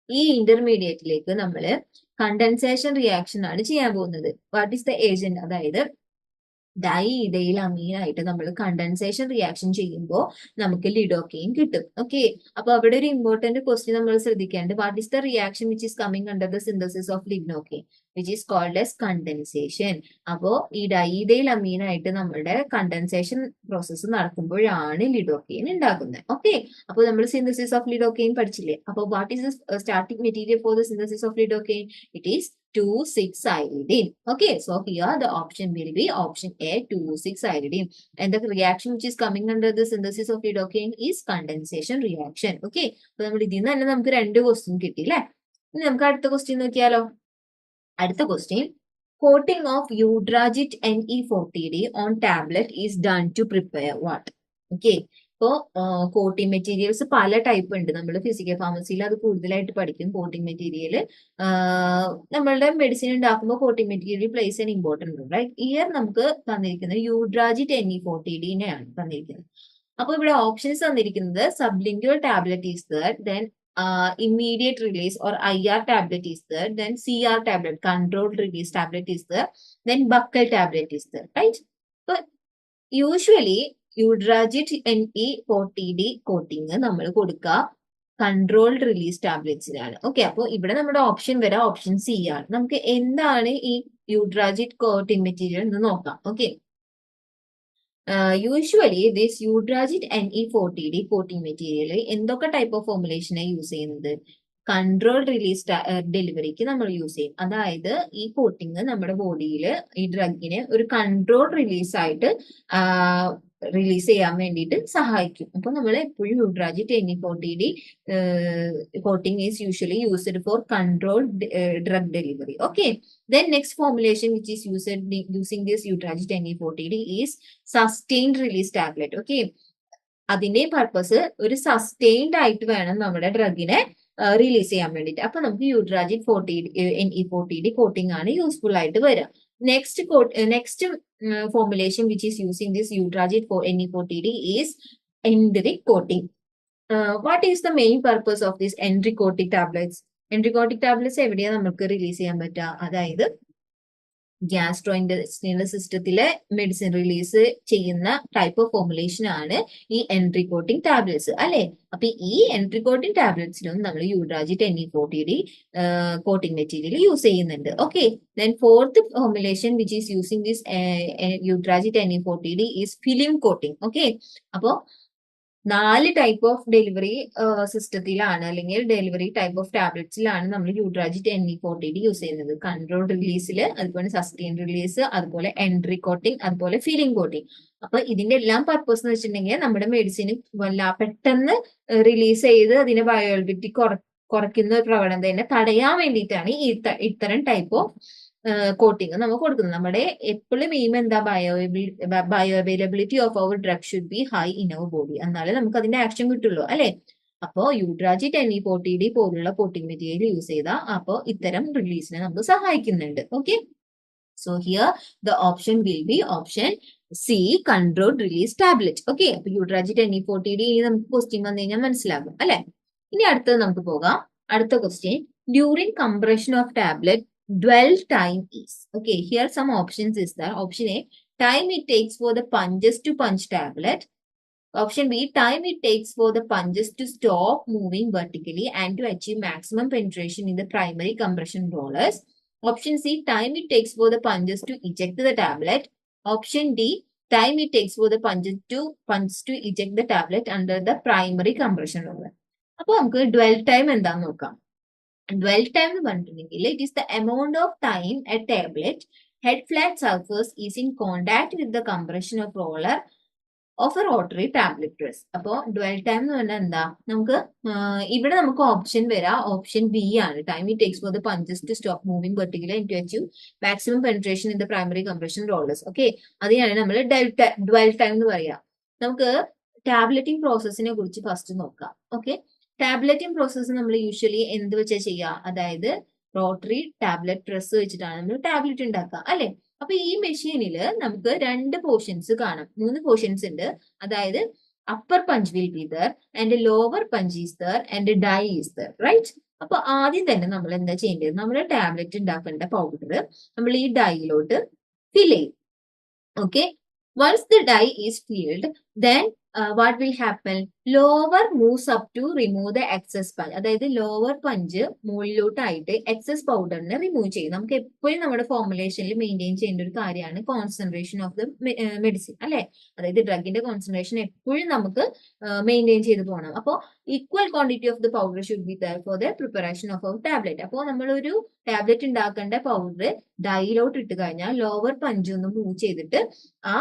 ഈ ഇന്റർമീഡിയറ്റിലേക്ക് നമ്മൾ കണ്ടൻസേഷൻ റിയാക്ഷൻ ആണ് ചെയ്യാൻ പോകുന്നത്. What is the agent? അതായത് ഡൈഇഥൈൽ അമീനായിട്ട് നമ്മൾ കണ്ടൻസേഷൻ റിയാക്ഷൻ ചെയ്യുമ്പോൾ നമുക്ക് ലിഡോക്കെയിൻ കിട്ടും. ഓക്കെ, അപ്പൊ അവിടെ ഒരു ഇമ്പോർട്ടന്റ് ക്വസ്റ്റ്യൻ നമ്മൾ ശ്രദ്ധിക്കേണ്ടത്, what is the reaction which is coming under the synthesis of lignocaine which is called as condensation. അപ്പോ ഈ ഡൈഇഥൈൽ അമീനായിട്ട് നമ്മുടെ കണ്ടൻസേഷൻ പ്രോസസ്സ് നടക്കുമ്പോഴാണ് ലിഡോക്കെയിൻ ഉണ്ടാകുന്നത്. ഓക്കെ, അപ്പോൾ നമ്മൾ സിന്തസിസ് ഓഫ് ലിഡോക്കെയിൻ പഠിച്ചില്ലേ? അപ്പോൾ what is the starting material for the synthesis of lidocaine? It is 2,6-iodine. Okay, so here the option will be option A, 2,6-iodine. And the reaction which is coming under the synthesis of lidocaine is condensation reaction. Okay, അപ്പൊ നമ്മൾ ഇതിൽ നിന്ന് തന്നെ നമുക്ക് 2 question കിട്ടി അല്ലേ? ഇനി നമുക്ക് അടുത്ത ക്വസ്റ്റ്യൻ നോക്കിയാലോ. അടുത്ത question, coating of Eudragit Ne40D on tablet is done to prepare what? Okay, ഇപ്പോ കോട്ടിംഗ് മെറ്റീരിയൽസ് പല ടൈപ്പ് ഉണ്ട്. നമ്മൾ ഫിസിക്കൽ ഫാർമസിയിൽ അത് കൂടുതലായിട്ട് പഠിക്കും. കോട്ടിംഗ് മെറ്റീരിയൽ നമ്മളുടെ മെഡിസിൻ ഉണ്ടാക്കുമ്പോൾ coating material plays an important role. Right, here നമുക്ക് തന്നിരിക്കുന്നത് യൂഡ്രാജിറ്റ് Ne40D-നെയാണ് തന്നിരിക്കുന്നത്. അപ്പൊ ഇവിടെ ഓപ്ഷൻസ് തന്നിരിക്കുന്നത് sublingual tablet is there, then immediate release or IR tablet is there, then CR tablet, controlled release tablet is there, then buccal tablet is there, right? But usually യൂഡ്രാജിറ്റ് Ne40D coating നമ്മൾ കൊടുക്കുക controlled release ടാബ്ലറ്റ്സിനാണ്. Okay, അപ്പോൾ ഇവിടെ നമ്മുടെ option വരാം option C ആണ്. നമുക്ക് എന്താണ് ഈ യൂഡ്രാജിറ്റ് കോട്ടിംഗ് മെറ്റീരിയൽ എന്ന് നോക്കാം. Okay, usually this Eudragit Ne40D coating material എന്തൊക്കെ ടൈപ്പ് ഓഫ് ഫോർമുലേഷനാണ് യൂസ് ചെയ്യുന്നത്? കൺട്രോൾ റിലീസ് ഡെലിവറിക്ക് നമ്മൾ യൂസ് ചെയ്യും. അതായത് ഈ കോട്ടിങ് നമ്മുടെ ബോഡിയിൽ ഈ ഡ്രഗിനെ ഒരു കൺട്രോൾ റിലീസ് ആയിട്ട് റിലീസ് ചെയ്യാൻ വേണ്ടിയിട്ട് സഹായിക്കും. അപ്പൊ നമ്മൾ എപ്പോഴും യൂഡ്രാജിറ്റ് Ne40D coating is usually used for control drug delivery. Okay, then next formulation which is used using this യൂഡ്രാജിറ്റ് Ne40D is sustained release tablet. Okay, അതിന്റെ പർപ്പസ് ഒരു സസ്റ്റെയിൻഡ് ആയിട്ട് വേണം നമ്മുടെ ഡ്രഗിനെ റിലീസ് ചെയ്യാൻ വേണ്ടിയിട്ട്. അപ്പൊ നമുക്ക് യൂഡ്രാജിറ്റ് Ne40D കോട്ടിംഗ് ആണ് യൂസ്ഫുൾ ആയിട്ട് വരിക. Next formulation which is using this യൂഡ്രാജിറ്റ് Ne40D is enteric coating. What is the main purpose of this enteric tablets? Enteric tablets എവിടെയാണ് നമുക്ക് റിലീസ് ചെയ്യാൻ പറ്റുക? അതായത് ഗ്യാസ്ട്രോഇന്റെസ്റ്റിനൽ സിസ്റ്റത്തിലെ മെഡിസിൻ റിലീസ് ചെയ്യുന്ന ടൈപ്പ് ഓഫ് ഫോർമുലേഷൻ ആണ് ഈ എൻട്രികോട്ടിംഗ് ടാബ്ലറ്റ്സ് അല്ലെ. അപ്പൊ ഈ എൻട്രികോട്ടിംഗ് ടാബ്ലറ്റ്സിലും നമ്മൾ Eudragit Ne40D coating material use ചെയ്യുന്നുണ്ട്. Okay, then fourth formulation which is using this Eudragit Ne40D is film coating. Okay, അപ്പോ 4 ടൈപ്പ് ഓഫ് ഡെലിവറി സിസ്റ്റത്തിലാണ് അല്ലെങ്കിൽ ഡെലിവറി ടൈപ്പ് ഓഫ് ടാബ്ലറ്റ്സിലാണ് നമ്മൾ യൂഡ്രാജിറ്റ് Ne40D യൂസ് ചെയ്യുന്നത്. കൺട്രോൾ റിലീസിൽ, അതുപോലെ സസ്റ്റെയിൻ റിലീസ്, അതുപോലെ entry coating, അതുപോലെ feeling coating. അപ്പൊ ഇതിന്റെ എല്ലാം പർപ്പസ് എന്ന് വെച്ചിട്ടുണ്ടെങ്കിൽ നമ്മുടെ മെഡിസിന് പെട്ടെന്ന് റിലീസ് ചെയ്ത് അതിന്റെ ബയോഅവൈലബിലിറ്റി കുറയ്ക്കുന്ന ഒരു പ്രവണതയെ തടയാൻ വേണ്ടിയിട്ടാണ് ഇത്തരം ടൈപ്പ് ഓഫ് കോട്ടിംഗ് നമ്മൾ കൊടുക്കുന്നത്. നമ്മുടെ എപ്പോഴും എയിം എന്താ? Bioavailability of our drug should be high in our body, എന്നാലേ നമുക്ക് അതിന്റെ ആക്ഷൻ കിട്ടുള്ളൂ അല്ലെ. അപ്പോ യൂഡ്രാജിറ്റ് Ne40D പോലുള്ള കോട്ടിംഗ് മെറ്റീരിയൽ യൂസ് ചെയ്താൽ അപ്പോ ഇത്തരം റിലീസിനെ നമുക്ക് സഹായിക്കുന്നുണ്ട്. Okay, so here the option will be option C, controlled release tablet. Okay, അപ്പൊ യൂഡ്രാജിറ്റ് Ne40D നമുക്ക് ക്വസ്റ്റ്യൻ വന്നു കഴിഞ്ഞാൽ മനസ്സിലാകും അല്ലെ. ഇനി അടുത്തത് നമുക്ക് പോകാം. അടുത്ത question, during compression of tablet dwell time is. Okay, here some options is there. Option A, time it takes for the punches to punch tablet. Option B, time it takes for the punches to stop moving vertically and to achieve maximum penetration in the primary compression rollers. Option C, time it takes for the punches to eject the tablet. Option D, time it takes for the punches to eject the tablet under the primary compression roller. അപ്പോൾ നമുക്ക് dwell time എന്താന്ന് നോക്കാം. Dwell time എന്ന് പറഞ്ഞിട്ടുണ്ടെങ്കിൽ it is the amount of time a tablet head flat surface is in contact with the compression of roller of a rotary tablet press. അപ്പോൾ dwell time എന്ന് പറഞ്ഞാൽ എന്താ? നമുക്ക് ഇവിടെ നമുക്ക് ഓപ്ഷൻ വരാം ഓപ്ഷൻ ബി ആണ്. Time it takes for the punches to stop moving vertically and to achieve maximum penetration in the primary compression rollers. Okay, അതിനാണ് നമ്മൾ dwell time എന്ന് പറയാം. നമുക്ക് ടാബ്ലറ്റിംഗ് പ്രോസസ്സിനെ കുറിച്ച് ഫസ്റ്റ് നോക്കാം. ഓക്കെ, ടാബ്ലറ്റിംഗ് പ്രോസസ്സ് നമ്മൾ യൂഷ്വലി എന്ത് വെച്ചാൽ ചെയ്യുക? അതായത് റോട്ടറി ടാബ്ലറ്റ് പ്രസ് വെച്ചിട്ടാണ് നമ്മൾ ടാബ്ലറ്റ് ഉണ്ടാക്കുക അല്ലെ. അപ്പൊ ഈ മെഷീനിൽ നമുക്ക് 2 പോർഷൻസ് കാണാം, 3 പോർഷൻസ് ഉണ്ട്. അതായത് upper punch will be there and lower punch is there and die is there, right. അപ്പൊ ആദ്യം തന്നെ നമ്മൾ എന്താ ചെയ്യേണ്ടത്? നമ്മുടെ ടാബ്ലറ്റ് ഉണ്ടാക്കേണ്ട പൗഡർ നമ്മൾ ഈ ഡൈയിലോട്ട് ഫിൽ ചെയ്യും. Okay. Once the die is filled, then what will happen? Lower moves up to remove the excess punch. അതായത് ലോവർ പഞ്ച് മുകളിലോട്ടായിട്ട് എക്സസ് പൗഡറിനെ റിമൂവ് ചെയ്യും. നമുക്ക് എപ്പോഴും നമ്മുടെ ഫോർമുലേഷനിൽ മെയിൻറ്റെയിൻ ചെയ്യേണ്ട ഒരു കാര്യമാണ് കോൺസെൻട്രേഷൻ ഓഫ് ദ മെഡിസിൻ അല്ലെ. അതായത് ഡ്രഗിന്റെ കോൺസെൻട്രേഷൻ എപ്പോഴും നമുക്ക് മെയിൻറ്റെയിൻ ചെയ്ത് പോകണം. അപ്പോൾ equal quantity of the powder should be there for the preparation of our tablet. അപ്പോൾ നമ്മളൊരു ടാബ്ലറ്റ് ഉണ്ടാക്കേണ്ട പൗഡർ ഡൈയിലോട്ട് ഇട്ട് കഴിഞ്ഞാൽ ലോവർ പഞ്ച് ഒന്ന് മൂവ് ചെയ്തിട്ട് ആ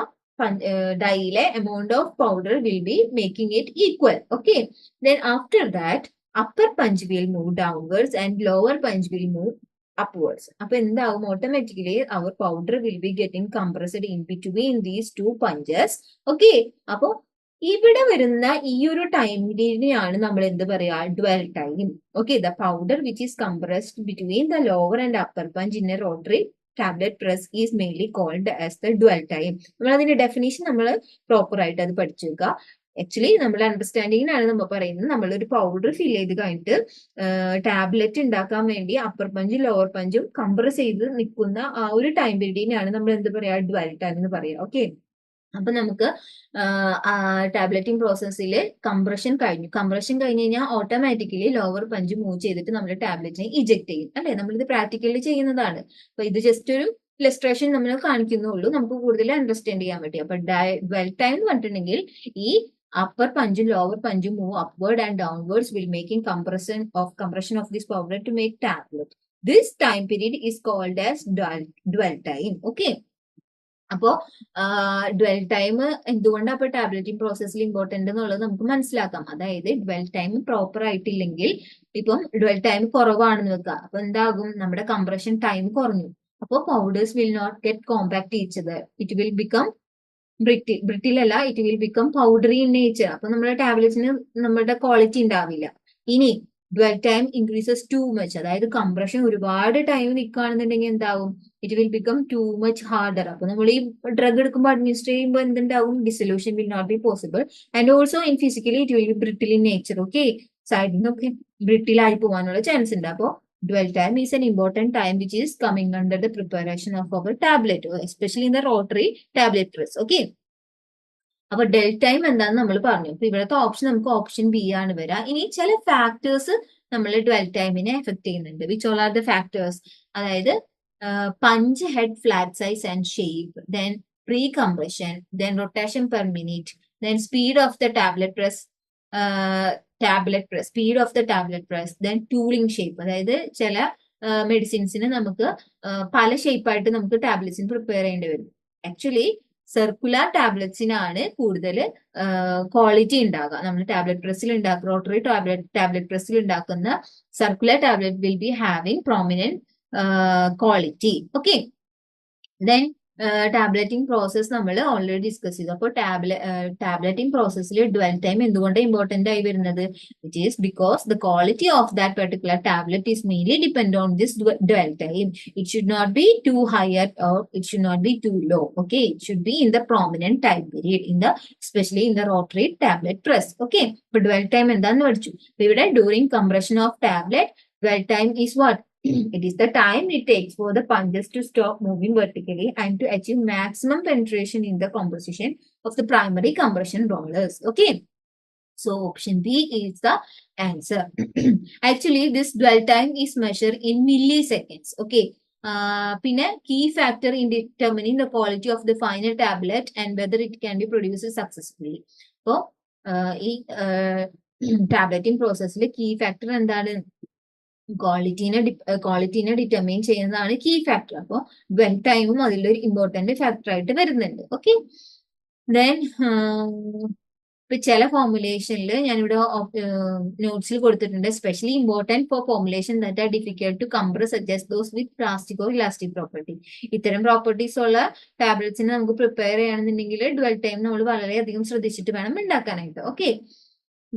dye amount of powder will be making it equal. Okay. Then after that, upper punch will move downwards and lower punch will move upwards. അപ്പൊ എന്താവും automatically our powder will be getting compressed in between these two punches. Okay. അപ്പൊ ഇവിടെ വരുന്ന ഈ ഒരു ടൈമിനെയാണ് നമ്മൾ എന്ത് പറയാ dwell time. Okay. The powder which is compressed between the lower and upper punch in a rotary tablet press is mainly called as the dwell time. നമ്മൾ അതിന്റെ ഡെഫിനേഷൻ നമ്മൾ പ്രോപ്പർ ആയിട്ട് അത് പഠിച്ചു വെക്കുക. ആക്ച്വലി നമ്മുടെ അണ്ടർസ്റ്റാൻഡിങ്ങിനാണ് നമ്മൾ പറയുന്നത്. നമ്മളൊരു പൗഡർ ഫിൽ ചെയ്ത് കഴിഞ്ഞിട്ട് ടാബ്ലറ്റ് ഉണ്ടാക്കാൻ വേണ്ടി അപ്പർ പഞ്ചും ലോവർ പഞ്ചും കംപ്രസ് ചെയ്ത് നിൽക്കുന്ന ആ ഒരു ടൈം പീരീഡിനെയാണ് നമ്മൾ എന്ത് പറയാ ഡ്വെൽ ടൈം എന്ന് പറയാം. ഓക്കെ. അപ്പൊ നമുക്ക് ടാബ്ലറ്റിംഗ് പ്രോസസ്സിൽ കംപ്രഷൻ കഴിഞ്ഞു. കംപ്രഷൻ കഴിഞ്ഞ് കഴിഞ്ഞാൽ ഓട്ടോമാറ്റിക്കലി ലോവർ പഞ്ച് മൂവ് ചെയ്തിട്ട് നമ്മൾ ടാബ്ലറ്റിനെ ഇജക്ട് ചെയ്യും അല്ലെ. നമ്മളിത് പ്രാക്ടിക്കലി ചെയ്യുന്നതാണ്. അപ്പൊ ഇത് ജസ്റ്റ് ഒരു ഇലസ്ട്രേഷൻ നമ്മൾ കാണിക്കുന്നുള്ളൂ, നമുക്ക് കൂടുതൽ അണ്ടർസ്റ്റാൻഡ് ചെയ്യാൻ പറ്റും. അപ്പൊ ഡ്വെൽ ടൈം എന്ന് പറഞ്ഞിട്ടുണ്ടെങ്കിൽ ഈ upper punch and lower punch move upward and downwards will making compression of this powder to make tablet. This time period is called as dwell time. Okay. അപ്പോ ഡ്വെൽ ടൈം എന്തുകൊണ്ടാണ് അപ്പൊ ടാബ്ലറ്റിംഗ് പ്രോസസ്സിൽ important എന്നുള്ളത് നമുക്ക് മനസ്സിലാക്കാം. അതായത് ഡ്വെൽ ടൈം പ്രോപ്പർ ആയിട്ടില്ലെങ്കിൽ ഇപ്പം dwell time കുറവാണെന്ന് വെക്കുക. അപ്പൊ എന്താകും, നമ്മുടെ കംപ്രഷൻ ടൈം കുറഞ്ഞു. അപ്പോൾ powders will not get compact each other. It will become brittle അല്ല, it will become powdery in nature. അപ്പൊ നമ്മുടെ ടാബ്ലറ്റ്സിന് നമ്മുടെ ക്വാളിറ്റി ഉണ്ടാവില്ല. ഇനി dwell time increases too much, അതായത് കംപ്രഷൻ ഒരുപാട് ടൈം നിൽക്കുകയാണെന്നുണ്ടെങ്കിൽ എന്താവും, it will become too much harder. അപ്പൊ നമ്മൾ ഈ ഡ്രഗ് എടുക്കുമ്പോൾ അഡ്മിനിസ്റ്റർ ചെയ്യുമ്പോൾ എന്തുണ്ടാവും, dissolution will not be possible and also in physically it will be brittle in nature. Okay. സൈഡിനൊക്കെ brittle ആയി പോകാനുള്ള ചാൻസ് ഉണ്ട്. അപ്പോൾ dwell time is an important time which is coming under the preparation of our tablet, especially in the rotary tablet press. Okay. അപ്പൊ del time എന്താന്ന് നമ്മൾ പറഞ്ഞു. അപ്പൊ ഇവിടുത്തെ ഓപ്ഷൻ നമുക്ക് ഓപ്ഷൻ ബി ആണ് വരിക. ഇനി ചില ഫാക്ടേഴ്സ് നമ്മൾ ഡ്വെൽ ടൈമിനെ എഫക്ട് ചെയ്യുന്നുണ്ട്. Which all are the factors? അതായത് punch head flat size and shape, then pre compression, then rotation per minute, then speed of the tablet press, speed of the tablet press, then tooling shape. അതായത് ചില മെഡിസിൻസിന് നമുക്ക് പല ഷേപ്പായിട്ട് നമുക്ക് ടാബ്ലറ്റ്സിന് prepare ചെയ്യേണ്ടി വരും. Actually circular ടാബ്ലറ്റ്സിനാണ് കൂടുതൽ quality ഉണ്ടാകുക. നമ്മൾ ടാബ്ലറ്റ് പ്രസ്സിൽ ഉണ്ടാക്കുന്ന റോട്ടറി ടാബ്ലറ്റ് പ്രസ്സിൽ ഉണ്ടാക്കുന്ന circular tablet will be having prominent quality. Okay. Then tableting process നമ്മൾ ഓൾറെഡി ഡിസ്കസ് ചെയ്തു. അപ്പോൾ ടാബ്ലറ്റിംഗ് പ്രോസസ്സിൽ ഡ്വെൽ ടൈം എന്തുകൊണ്ട് ഇമ്പോർട്ടന്റ് ആയി വരുന്നത്? It is because the quality of that particular tablet is mainly depend on this dwell time. It should not be too higher or it should not be too low. Okay. It should be in the prominent time period especially in the rotary tablet press. Okay. ഇപ്പൊ dwell time എന്താന്ന് പഠിച്ചു. ഇവിടെ during compression of tablet dwell time is what? It is the time it takes for the punches to stop moving vertically and to achieve maximum penetration in the composition of the primary compression rollers. Okay. So option B is the answer. Actually, this dwell time is measured in milliseconds. Okay. Pinna key factor in determining the quality of the final tablet and whether it can be produced successfully. So, tableting process le key factor endanu? ക്വാളിറ്റീനെ determine ചെയ്യുന്നതാണ് key factor. അപ്പോൾ dwell ടൈമും അതിലൊരു important factor ആയിട്ട് വരുന്നുണ്ട്. Okay. Then ഇപ്പൊ ചില ഫോർമുലേഷനിൽ ഞാനിവിടെ നോട്ട്സിൽ കൊടുത്തിട്ടുണ്ട്, especially important for formulation that are difficult to compress suggest those with plastic or elastic property. ഇത്തരം പ്രോപ്പർട്ടീസ് ഉള്ള ടാബ്ലറ്റ്സിനെ നമുക്ക് പ്രിപ്പയർ ചെയ്യണമെന്നുണ്ടെങ്കിൽ ഡ്വെൽ ടൈം നമ്മൾ വളരെയധികം ശ്രദ്ധിച്ചിട്ട് വേണം ഉണ്ടാക്കാനായിട്ട്. Okay.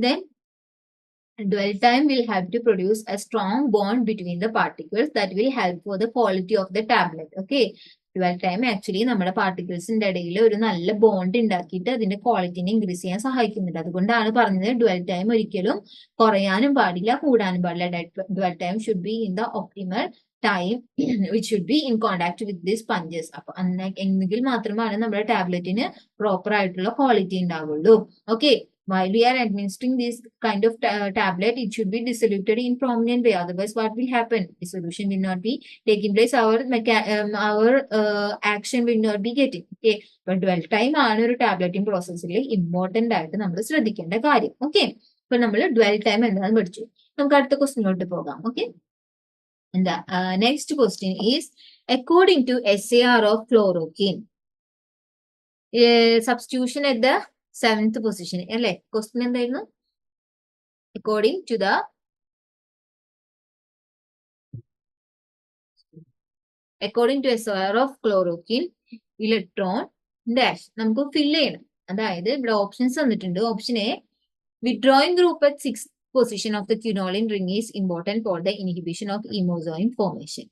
Then dwell time will have to produce a strong bond between the particles that will help for the quality of the tablet. Okay. Dual time actually നമ്മുടെ പാർട്ടിക്കിൾസിന്റെ ഇടയിൽ ഒരു നല്ല ബോണ്ട് ഉണ്ടാക്കിയിട്ട് അതിന്റെ ക്വാളിറ്റിനെ ഇൻക്രീസ് ചെയ്യാൻ സഹായിക്കുന്നുണ്ട്. അതുകൊണ്ടാണ് പറഞ്ഞത് ഡ്വൽ ടൈം ഒരിക്കലും കുറയാനും പാടില്ല, കൂടാനും പാടില്ല. Dwell time should be in the optimal time which should be in contact with these punches. അപ്പൊ എങ്കിൽ മാത്രമാണ് നമ്മുടെ ടാബ്ലറ്റിന് പ്രോപ്പർ ആയിട്ടുള്ള ക്വാളിറ്റി ഉണ്ടാവുള്ളൂ. Okay, while we are administering this kind of tablet, it should be dissoluted in prominent way. Otherwise, what will happen? Dissolution will not be taking place. Our action will not be getting. Okay, but dwell time ആണ് ഒരു ടാബ്ലറ്റിംഗ് പ്രോസസ്സിൽ important ആയിട്ട് നമ്മൾ ശ്രദ്ധിക്കേണ്ട കാര്യം. Okay, അപ്പൊ നമ്മൾ dual time എന്താണെന്ന് പഠിച്ചു. നമുക്ക് അടുത്ത ക്വസ്റ്റിനോട്ട് പോകാം. ഓക്കെ, എന്താ next question is according to SAR of chloroquine substitution at the 7th position. അല്ലെ, ക്വസ്റ്റ്യൻ എന്തായിരുന്നു? According to SAR of chloroquine electron dash നമുക്ക് ഫില്ല് ചെയ്യണം. അതായത് ഇവിടെ ഓപ്ഷൻസ് തന്നിട്ടുണ്ട്. Option A, withdrawing group at 6th position of the quinoline ring is important for the inhibition of hemozoin formation.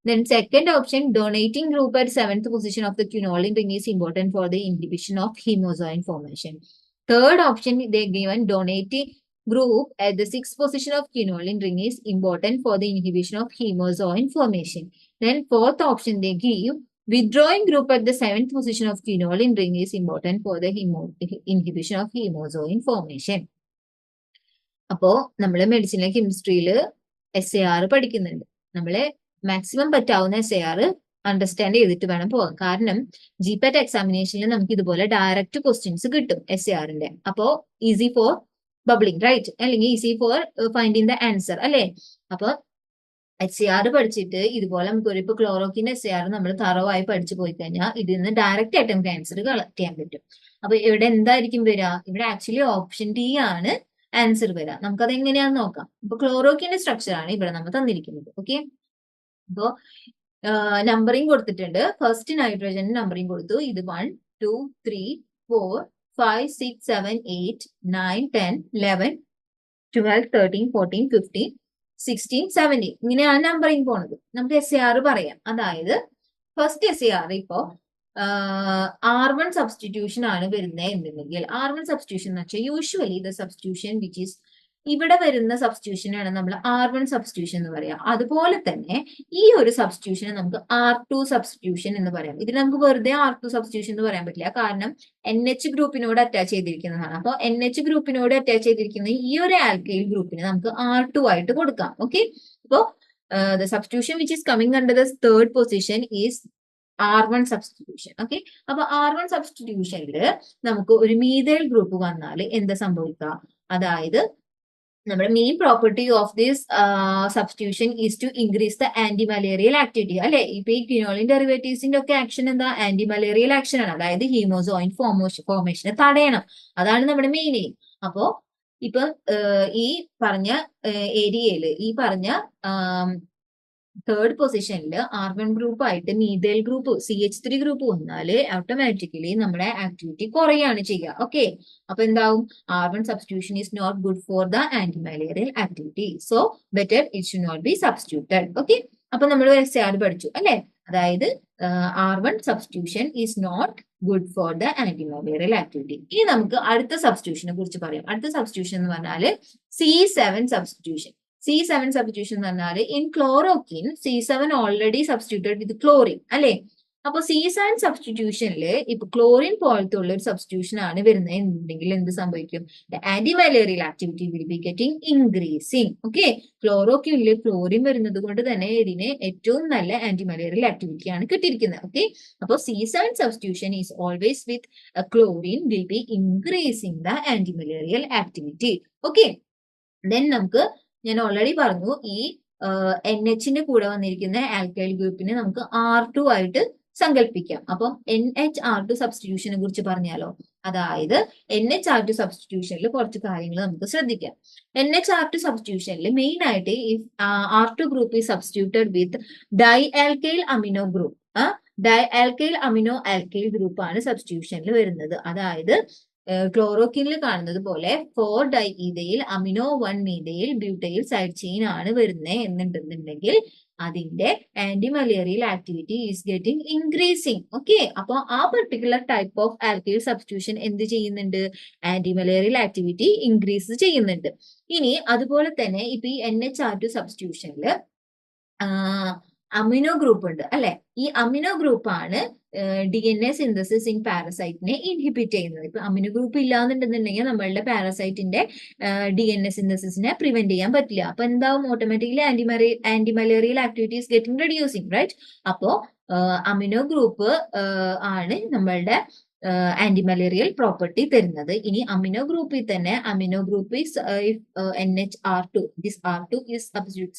Then second option, donating group at 7th position of the quinoline ring is important for the inhibition of hemozoin formation. Third option, they given donating group at the 6th position of quinoline ring is important for the inhibition of hemozoin formation. Then fourth option, they give withdrawing group at the 7th position of quinoline ring is important for the inhibition of hemozoin formation. അപ്പോ നമ്മള് medicinal കെമിസ്ട്രിയിൽ SAR പഠിക്കുന്നുണ്ട്. നമ്മളെ maximum പറ്റാവുന്ന SAR understand ചെയ്തിട്ട് വേണം പോകാൻ. കാരണം GPAT എക്സാമിനേഷനിൽ നമുക്ക് ഇതുപോലെ ഡയറക്റ്റ് ക്വസ്റ്റ്യൻസ് കിട്ടും SARന്റെ. അപ്പോ ഈസി ഫോർ ബബ്ലിംഗ്, റൈറ്റ്? അല്ലെങ്കിൽ easy for finding the answer, അല്ലെ? അപ്പൊ SAR പഠിച്ചിട്ട് ഇതുപോലെ നമുക്ക് ഇപ്പൊ ക്ലോറോക്വിൻ SAR നമ്മൾ തറവായി പഠിച്ചു പോയി കഴിഞ്ഞാൽ ഇതിൽ നിന്ന് ഡയറക്റ്റ് ആയിട്ട് നമുക്ക് ആൻസർ കളക്ട് ചെയ്യാൻ പറ്റും. അപ്പൊ ഇവിടെ എന്തായിരിക്കും വരിക? ഇവിടെ ആക്ച്വലി ഓപ്ഷൻ D ആണ് ആൻസർ വരിക. നമുക്കത് എങ്ങനെയാണെന്ന് നോക്കാം. ഇപ്പൊ ക്ലോറോക്വിന്റെ സ്ട്രക്ചർ ആണ് ഇവിടെ നമ്മൾ തന്നിരിക്കുന്നത്. ഓക്കെ, അപ്പോ നമ്പറിംഗ് കൊടുത്തിട്ടുണ്ട്. ഫസ്റ്റ് നൈട്രജൻ നമ്പറിംഗ് കൊടുത്തു. ഇത് 1 2 3 4 5 6 7 8 9 10 11 12 13 14 15 16 17 ഇങ്ങനെയാണ് നമ്പറിംഗ് പോണത്. നമുക്ക് SAR പറയാം. അതായത് ഫസ്റ്റ് SAR ഇപ്പോ R1 സബ്സ്റ്റിറ്റ്യൂഷൻ ആണ് വരുന്നത് എന്നുണ്ടെങ്കിൽ R1 സബ്സ്റ്റിറ്റ്യൂഷൻ എന്ന് വെച്ചാൽ usually the substitution which is ഇവിടെ വരുന്ന സബ്സ്റ്റിറ്റ്യൂഷനാണ് നമ്മൾ R1 സബ്സ്റ്റിറ്റ്യൂഷൻ എന്ന് പറയാം. അതുപോലെ തന്നെ ഈ ഒരു സബ്സ്റ്റിറ്റ്യൂഷനെ നമുക്ക് R2 സബ്സ്റ്റിറ്റ്യൂഷൻ എന്ന് പറയാം. ഇതിൽ നമുക്ക് വെറുതെ R2 സബ്സ്റ്റിറ്റ്യൂഷൻ എന്ന് പറയാൻ പറ്റില്ല, കാരണം NH ഗ്രൂപ്പിനോട് അറ്റാച്ച് ചെയ്തിരിക്കുന്നതാണ്. അപ്പോൾ NH ഗ്രൂപ്പിനോട് അറ്റാച്ച് ചെയ്തിരിക്കുന്ന ഈ ഒരു ആൽക്കൈൽ ഗ്രൂപ്പിന് നമുക്ക് R2 ആയിട്ട് കൊടുക്കാം. ഓക്കെ, അപ്പോൾ the substitution which is coming under the third position is R1 substitution. Okay, അപ്പൊ R1 സബ്സ്റ്റിറ്റ്യൂഷനിൽ നമുക്ക് ഒരു മീഥൈൽ ഗ്രൂപ്പ് വന്നാൽ എന്താ സംഭവിക്കുക? അതായത് നമ്മുടെ main property of this substitution is to increase the anti malarial activity, അല്ലെ? ഇപ്പൊ ഈ ക്വിനോളിൻ ഡെറിവേറ്റീവ്സിന്റെ ഒക്കെ ആക്ഷൻ എന്താ? ആന്റി മലേറിയൽ ആക്ഷൻ ആണ്. അതായത് ഹീമോസോയിൻ ഫോർമേഷനെ തടയണം. അതാണ് നമ്മുടെ മെയിൻ എയിം. അപ്പോ ഇപ്പൊ ഈ പറഞ്ഞ ഏരിയയില് ഈ പറഞ്ഞ തേർഡ് പൊസിഷനിൽ R1 ഗ്രൂപ്പ് ആയിട്ട് മീഥൈൽ ഗ്രൂപ്പ് CH3 ഗ്രൂപ്പ് വന്നാല് ഓട്ടോമാറ്റിക്കലി നമ്മുടെ ആക്ടിവിറ്റി കുറയാണ് ചെയ്യുക. ഓക്കെ, അപ്പൊ എന്താവും? R1 substitution is not good for the anti malarial activity, so better it should not be substituted. Okay, അപ്പൊ നമ്മൾ SAR പഠിച്ചു, അല്ലെ? അതായത് R1 substitution is not good for the anti malarial activity. ഇനി നമുക്ക് അടുത്ത സബ്സ്റ്റിറ്റ്യൂഷനെ കുറിച്ച് പറയാം. അടുത്ത സബ്സ്റ്റിറ്റ്യൂഷൻ എന്ന് പറഞ്ഞാല് C7 സബ്സ്റ്റിറ്റ്യൂഷൻ. C7 സബ്സ്റ്റിറ്റ്യൂഷൻ എന്ന് പറഞ്ഞാൽ in chloroquine C7 already substituted with chlorine, അല്ലെ? അപ്പൊ C7 സബ്സ്റ്റിറ്റ്യൂഷനിൽ ഇപ്പൊ ക്ലോറിൻ പോലത്തെ ഉള്ള ഒരു സബ്സ്റ്റിറ്റ്യൂഷൻ ആണ് വരുന്നത് എന്നുണ്ടെങ്കിൽ എന്ത് സംഭവിക്കും? Anti malarial activity will be getting increasing. Okay, ക്ലോറോക്വിനിൽ ക്ലോറിൻ വരുന്നത് കൊണ്ട് തന്നെ ഇതിന് ഏറ്റവും നല്ല ആന്റി മലേറിയൽ ആക്ടിവിറ്റി ആണ് കിട്ടിയിരിക്കുന്നത്. ഓക്കെ, അപ്പൊ C7 substitution is always with chlorine will be increasing the anti malarial activity. Okay, then നമുക്ക് ഞാൻ ഓൾറെഡി പറഞ്ഞു ഈ NHന്റെ കൂടെ വന്നിരിക്കുന്ന ആൽക്കൈൽ ഗ്രൂപ്പിനെ നമുക്ക് R2 ആയിട്ട് സങ്കല്പിക്കാം. അപ്പം NHR2 സബ്സ്റ്റിറ്റ്യൂഷനെ കുറിച്ച് പറഞ്ഞാലോ? അതായത് NHR2 സബ്സ്റ്റിറ്റ്യൂഷനിൽ കുറച്ച് കാര്യങ്ങൾ നമുക്ക് ശ്രദ്ധിക്കാം. NHR2 സബ്സ്റ്റിറ്റ്യൂഷനിൽ മെയിൻ ആയിട്ട് ഈ R2 group is substituted with di alkyl amino group. Di alkyl amino alkyl group ആണ് സബ്സ്റ്റിറ്റ്യൂഷനിൽ വരുന്നത്. അതായത് ക്ലോറോക്കിനിൽ കാണുന്നത് പോലെ 4-ഡൈ-ഈഥയിൽ അമിനോ 1-മീഥൈൽ ബ്യൂട്ടൈൽ സൈഡ് ചെയിൻ ആണ് വരുന്നത് എന്നുണ്ടെന്നുണ്ടെങ്കിൽ അതിന്റെ anti malarial activity is getting increasing. Okay, അപ്പൊ ആ particular type of alkyl substitution എന്ത് ചെയ്യുന്നുണ്ട്? ആന്റി മലേറിയൽ ആക്ടിവിറ്റി ഇൻക്രീസ് ചെയ്യുന്നുണ്ട്. ഇനി അതുപോലെ തന്നെ ഇപ്പൊ ഈ NH2 സബ്സ്റ്റിറ്റ്യൂഷനിൽ അമിനോ ഗ്രൂപ്പ് ഉണ്ട് അല്ലെ? ഈ അമിനോ ഗ്രൂപ്പ് ആണ് DNA സിന്തസിസ് ഇൻ പാരസൈറ്റിനെ ഇൻഹിബിറ്റ് ചെയ്യുന്നത്. ഇപ്പൊ അമിനോ ഗ്രൂപ്പ് ഇല്ലാന്നുണ്ടെന്നുണ്ടെങ്കിൽ നമ്മളുടെ പാരസൈറ്റിന്റെ DNA സിന്തസിസിനെ പ്രിവെന്റ് ചെയ്യാൻ പറ്റില്ല. അപ്പൊ എന്താവും? Automatically anti malarial activities getting reducing, right? അപ്പോ അമിനോ ഗ്രൂപ്പ് ആണ് നമ്മളുടെ ആന്റി മലേറിയൽ പ്രോപ്പർട്ടി തരുന്നത്. ഇനി അമിനോ ഗ്രൂപ്പിൽ തന്നെ amino group is if NHR2, this R2 is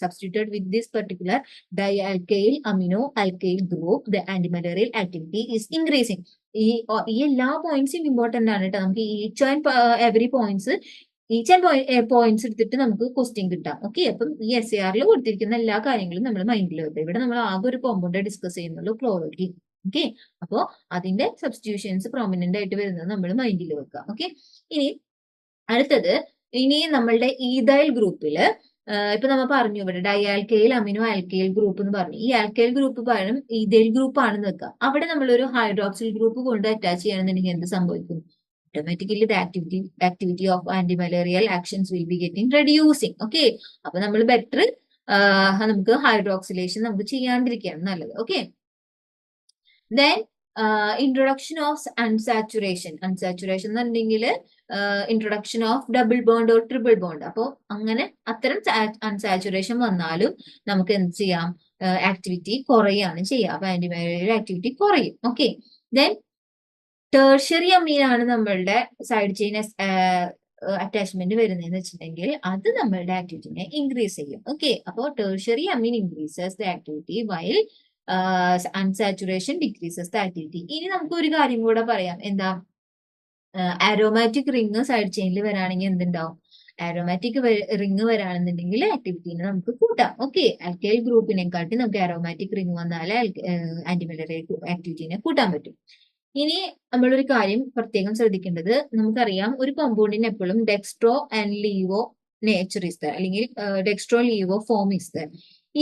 substituted with this particular dialkyl amino alkyl group, the antimalarial activity is increasing. ഈ എല്ലാ പോയിന്റ്സും important ആണ് കേട്ടോ. നമുക്ക് ഈച്ച് ആൻഡ് എവറി പോയിന്റ്സ് എടുത്തിട്ട് നമുക്ക് ക്വസ്റ്റ്യൻ കിട്ടാം. ഓക്കെ, അപ്പം ഈ SAR കൊടുത്തിരിക്കുന്ന എല്ലാ കാര്യങ്ങളും നമ്മൾ മൈൻഡിൽ വെക്കുക. ഇവിടെ നമ്മൾ ആകെ ഒരു കോമ്പൗണ്ട് ഡിസ്കസ് ചെയ്യുന്നുള്ളൂ, ക്ലോറോക്കിൻ. ഓക്കെ, അപ്പോ അതിന്റെ സബ്സ്റ്റിറ്റ്യൂഷൻസ് പ്രോമിനന്റ് ആയിട്ട് വരുന്നത് നമ്മൾ മൈൻഡിൽ വെക്കുക. ഓക്കെ, ഇനി അടുത്തത്, ഇനി നമ്മളുടെ ഈഥൈൽ ഗ്രൂപ്പില് ഇപ്പൊ നമ്മൾ പറഞ്ഞു ഇവിടെ ഡൈആൽക്കൈൽ അമിനോ ആൽക്കൈൽ ഗ്രൂപ്പ് എന്ന് പറഞ്ഞു. ഈ ആൽക്കൈൽ ഗ്രൂപ്പ് പകരം ഈഥൈൽ ഗ്രൂപ്പ് ആണെന്ന് വെക്കുക. അവിടെ നമ്മളൊരു ഹൈഡ്രോക്സിൽ ഗ്രൂപ്പ് കൊണ്ട് അറ്റാച്ച് ചെയ്യണമെന്നുണ്ടെങ്കിൽ എന്ത് സംഭവിക്കും? Automatically the activity of antimalarial actions will be getting reducing. Okay, അപ്പൊ നമ്മൾ ബെറ്റർ നമുക്ക് ഹൈഡ്രോക്സിലേഷൻ നമുക്ക് ചെയ്യാണ്ടിരിക്കുകയാണ് നല്ലത്. Okay, then introduction of unsaturation എന്ന് പറഞ്ഞെങ്കിൽ introduction of double bond or triple bond. അപ്പോൾ അങ്ങനെ അത്തരം അൺസാച്ചുറേഷൻ വന്നാലും നമുക്ക് എന്ത് ചെയ്യാം? ആക്ടിവിറ്റി കുറയാണ് ചെയ്യുക. അപ്പൊ ആന്റിമലേറിയൽ ആക്ടിവിറ്റി കുറയും. ഓക്കെ, ദെൻ ടേർഷ്യറി അമീനാണ് നമ്മളുടെ സൈഡ് ചെയിൻ അറ്റാച്ച്മെന്റ് വരുന്നതെന്ന് വെച്ചിട്ടുണ്ടെങ്കിൽ അത് നമ്മളുടെ ആക്ടിവിറ്റിനെ ഇൻക്രീസ് ചെയ്യും. ഓക്കെ, അപ്പോൾ tertiary amine increases the activity while unsaturation decreases the activity. ഇനി നമുക്ക് ഒരു കാര്യം കൂടെ പറയാം. എന്താ? ആരോമാറ്റിക് റിങ് സൈഡ് ചെയിനിൽ വരാണെങ്കിൽ എന്തുണ്ടാവും? ആരോമാറ്റിക് റിങ് വരാണെന്നുണ്ടെങ്കിൽ ആക്ടിവിറ്റീനെ നമുക്ക് കൂട്ടാം. ഓക്കെ, ആൽക്കൈൽ ഗ്രൂപ്പിനെക്കാട്ടി നമുക്ക് ആരോമാറ്റിക് റിങ് വന്നാൽ ആന്റിമലേറിയൽ ആക്ടിവിറ്റീനെ കൂട്ടാൻ പറ്റും. ഇനി നമ്മളൊരു കാര്യം പ്രത്യേകം ശ്രദ്ധിക്കേണ്ടത്, നമുക്കറിയാം ഒരു കോമ്പൗണ്ടിന് എപ്പോഴും dextro and levo nature is there, അല്ലെങ്കിൽ dextro levo form is there.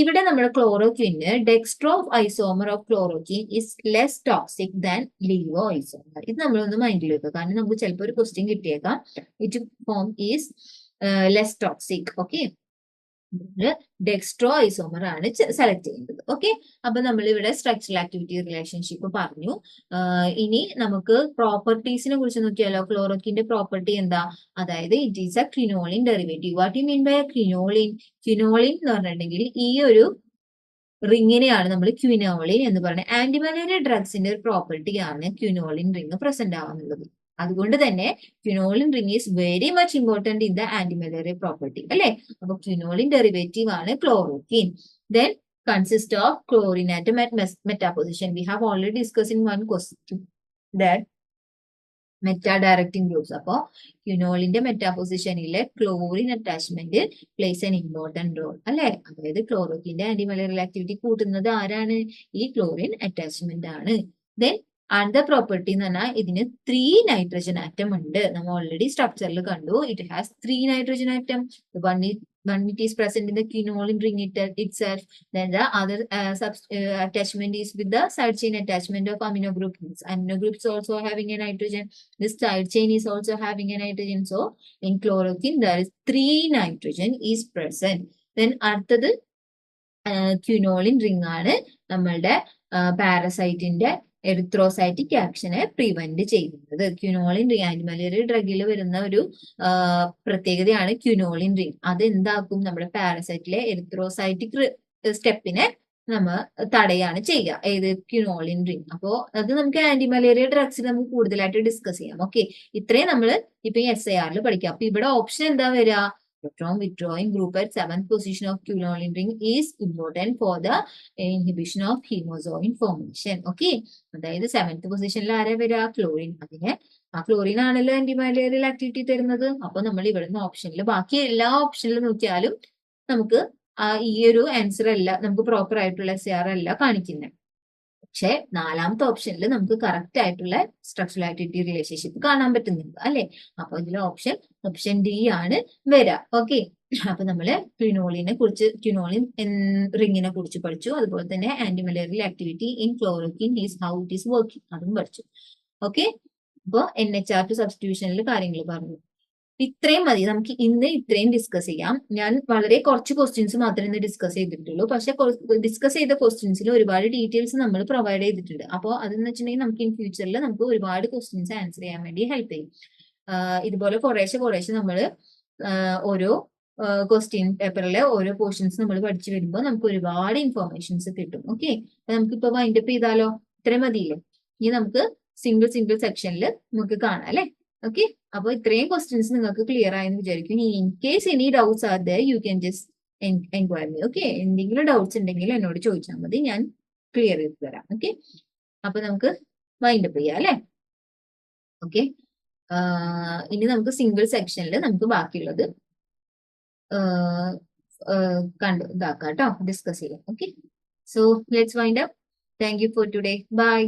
ഇവിടെ നമ്മുടെ ക്ലോറോക്വിന് dextro isomer of chloroquine is less toxic than levo isomer. ഇത് നമ്മളൊന്ന് മൈൻഡിൽ വെക്കുക, കാരണം നമുക്ക് ചിലപ്പോൾ ഒരു ക്വസ്റ്റ്യൻ കിട്ടിയേക്കാം it form is less toxic. Okay, dextro isomer ആണ് സെലക്ട് ചെയ്യേണ്ടത്. ഓക്കെ, അപ്പൊ നമ്മൾ ഇവിടെ സ്ട്രക്ചറൽ ആക്ടിവിറ്റി റിലേഷൻഷിപ്പ് പറഞ്ഞു. ഇനി നമുക്ക് പ്രോപ്പർട്ടീസിനെ കുറിച്ച് നോക്കിയാലോ. ക്ലോറോക്കിന്റെ പ്രോപ്പർട്ടി എന്താ? അതായത് it is a quinoline derivative. What you mean by quinoline? Quinoline എന്ന് പറഞ്ഞിട്ടുണ്ടെങ്കിൽ ഈ ഒരു റിങ്ങിനെയാണ് നമ്മൾ ക്വിനോളിൻ എന്ന് പറയുന്നത്. ആന്റിമലേറിയൽ ഡ്രഗ്സിന്റെ ഒരു പ്രോപ്പർട്ടിയാണ് ക്വിനോളിൻ റിങ് പ്രസന്റ് ആവുന്നുള്ളത്. അതുകൊണ്ട് തന്നെ quinoline ring is very much important in the antimalarial property അല്ലെ? അപ്പൊ ക്വിനോളിൻ ഡെറിവേറ്റീവ് ആണ് chloroquine. Then consist of chlorine atom at meta position. We have already discuss in one question that meta directing groups. അപ്പോ ക്വിനോളിന്റെ മെറ്റാപോസിഷനിലെ chlorine attachment plays an important role അല്ലെ? അതായത് ക്ലോറോക്കിന്റെ antimalarial activity കൂട്ടുന്നത് ആരാണ്? ഈ ക്ലോറിൻ അറ്റാച്ച്മെന്റ് ആണ്. ദെൻ അനദർ പ്രോപ്പർട്ടി എന്ന് പറഞ്ഞാൽ ഇതിന് 3 നൈട്രജൻ ആറ്റം ഉണ്ട്. നമ്മൾ ഓൾറെഡി സ്ട്രക്ചറിൽ കണ്ടു. It has 3 nitrogen atom. One it is present in the quinolin ring itself. Then the other attachment is with the side chain attachment of amino groups. Amino groups also having a nitrogen. This side chain is also having a nitrogen. So in chloroquine there is 3 nitrogen is present. Then അടുത്തത് ക്വിനോളിൻ ring ആണ് നമ്മളുടെ പാരസൈറ്റിന്റെ erythrocytic ആക്ഷനെ prevent ചെയ്യുന്നത്. ക്വിനോളിൻ ring antimalarial ഡ്രഗിൽ വരുന്ന ഒരു പ്രത്യേകതയാണ് ക്വിനോളിൻ ring. അത് എന്താക്കും? നമ്മുടെ പാരസൈറ്റിലെ എറിത്രോസൈറ്റിക് സ്റ്റെപ്പിനെ നമ്മൾ തടയാണ് ചെയ്യുക. ഏത്? ക്വിനോളിൻ റിംഗ്. അപ്പോ അത് നമുക്ക് ആന്റിമലേറിയൽ ഡ്രഗ്സിൽ നമുക്ക് കൂടുതലായിട്ട് ഡിസ്കസ് ചെയ്യാം. ഓക്കെ, ഇത്രയും നമ്മൾ ഇപ്പൊ ഈ SAR പഠിക്കാം. അപ്പൊ ഇവിടെ ഓപ്ഷൻ എന്താ വരിക? Electron withdrawing group at 7th position of quinolin ring is important for the inhibition of hemozoin formation. Okay, അതായത് 7th പൊസിഷനിൽ ആരാ വരിക? ക്ലോറിൻ. അതിനെ ആ ക്ലോറിൻ ആണല്ലോ ആന്റിമലേറിയൽ ആക്ടിവിറ്റി തരുന്നത്. അപ്പൊ നമ്മൾ ഇവിടുന്ന് ഓപ്ഷനിൽ ബാക്കി എല്ലാ ഓപ്ഷനിലും നോക്കിയാലും നമുക്ക് ഈ ഒരു ആൻസർ അല്ല നമുക്ക് പ്രോപ്പർ ആയിട്ടുള്ള SAR അല്ല കാണിക്കുന്നത്. പക്ഷെ നാലാമത്തെ ഓപ്ഷനിൽ നമുക്ക് കറക്റ്റ് ആയിട്ടുള്ള സ്ട്രക്ചറൽ ആക്ടിവിറ്റി റിലേഷൻഷിപ്പ് കാണാൻ പറ്റുന്നുണ്ട് അല്ലെ. അപ്പൊ ഇതിൽ ഓപ്ഷൻ ഡി ആണ് വരിക. ഓക്കെ, അപ്പൊ നമ്മള് ക്വിനോളിൻ റിങ്ങിനെ കുറിച്ച് പഠിച്ചു. അതുപോലെ തന്നെ antimalarial activity in chloroquine is how it is working അതും പഠിച്ചു. ഓക്കെ, അപ്പൊ NH2 സബ്സ്റ്റിറ്റ്യൂഷനിൽ കാര്യങ്ങൾ പറഞ്ഞു. ഇത്രയും മതി, നമുക്ക് ഇന്ന് ഇത്രയും ഡിസ്കസ് ചെയ്യാം. ഞാൻ വളരെ കുറച്ച് ക്വസ്റ്റ്യൻസ് മാത്രമേ ഇന്ന് ഡിസ്കസ് ചെയ്തിട്ടുള്ളൂ. പക്ഷെ ഡിസ്കസ് ചെയ്ത ക്വസ്റ്റ്യൻസിൽ ഒരുപാട് ഡീറ്റെയിൽസ് നമ്മൾ പ്രൊവൈഡ് ചെയ്തിട്ടുണ്ട്. അപ്പോൾ അതെന്ന് വെച്ചിട്ടുണ്ടെങ്കിൽ നമുക്ക് ഇൻ ഫ്യൂച്ചറിൽ നമുക്ക് ഒരുപാട് ക്വസ്റ്റ്യൻസ് ആൻസർ ചെയ്യാൻ വേണ്ടി ഹെൽപ്പ് ചെയ്യും. ഇതുപോലെ കുറേശ്ശെ നമ്മൾ ഓരോ ക്വസ്റ്റ്യൻ പേപ്പറിലെ ഓരോ പോർഷൻസ് നമ്മൾ പഠിച്ചു വരുമ്പോൾ നമുക്ക് ഒരുപാട് ഇൻഫോർമേഷൻസ് കിട്ടും. ഓക്കെ, നമുക്കിപ്പോ വൈൻഡപ്പ് ചെയ്താലോ? ഇത്രയും മതിയില്ലേ? ഇനി നമുക്ക് സിംഗിൾ സെക്ഷനിൽ നമുക്ക് കാണാം അല്ലെ. ഓക്കെ, അപ്പൊ ഇത്രയും ക്വസ്റ്റ്യൻസ് നിങ്ങൾക്ക് ക്ലിയർ ആയെന്ന് വിചാരിക്കും. In case any doubts are there you can just enquire me. Okay, എന്തെങ്കിലും ഡൗട്ട്സ് ഉണ്ടെങ്കിൽ എന്നോട് ചോദിച്ചാൽ മതി, ഞാൻ ക്ലിയർ ചെയ്ത് തരാം. ഓക്കെ, അപ്പൊ നമുക്ക് വൈൻഡപ്പ് ചെയ്യാം അല്ലെ. ഓക്കെ, ഇനി നമുക്ക് സിംഗിൾ സെക്ഷനിൽ നമുക്ക് ബാക്കിയുള്ളത് ഇതാക്കാം കേട്ടോ, ഡിസ്കസ് ചെയ്യാം. Okay, so let's wind up. Thank you for today. By.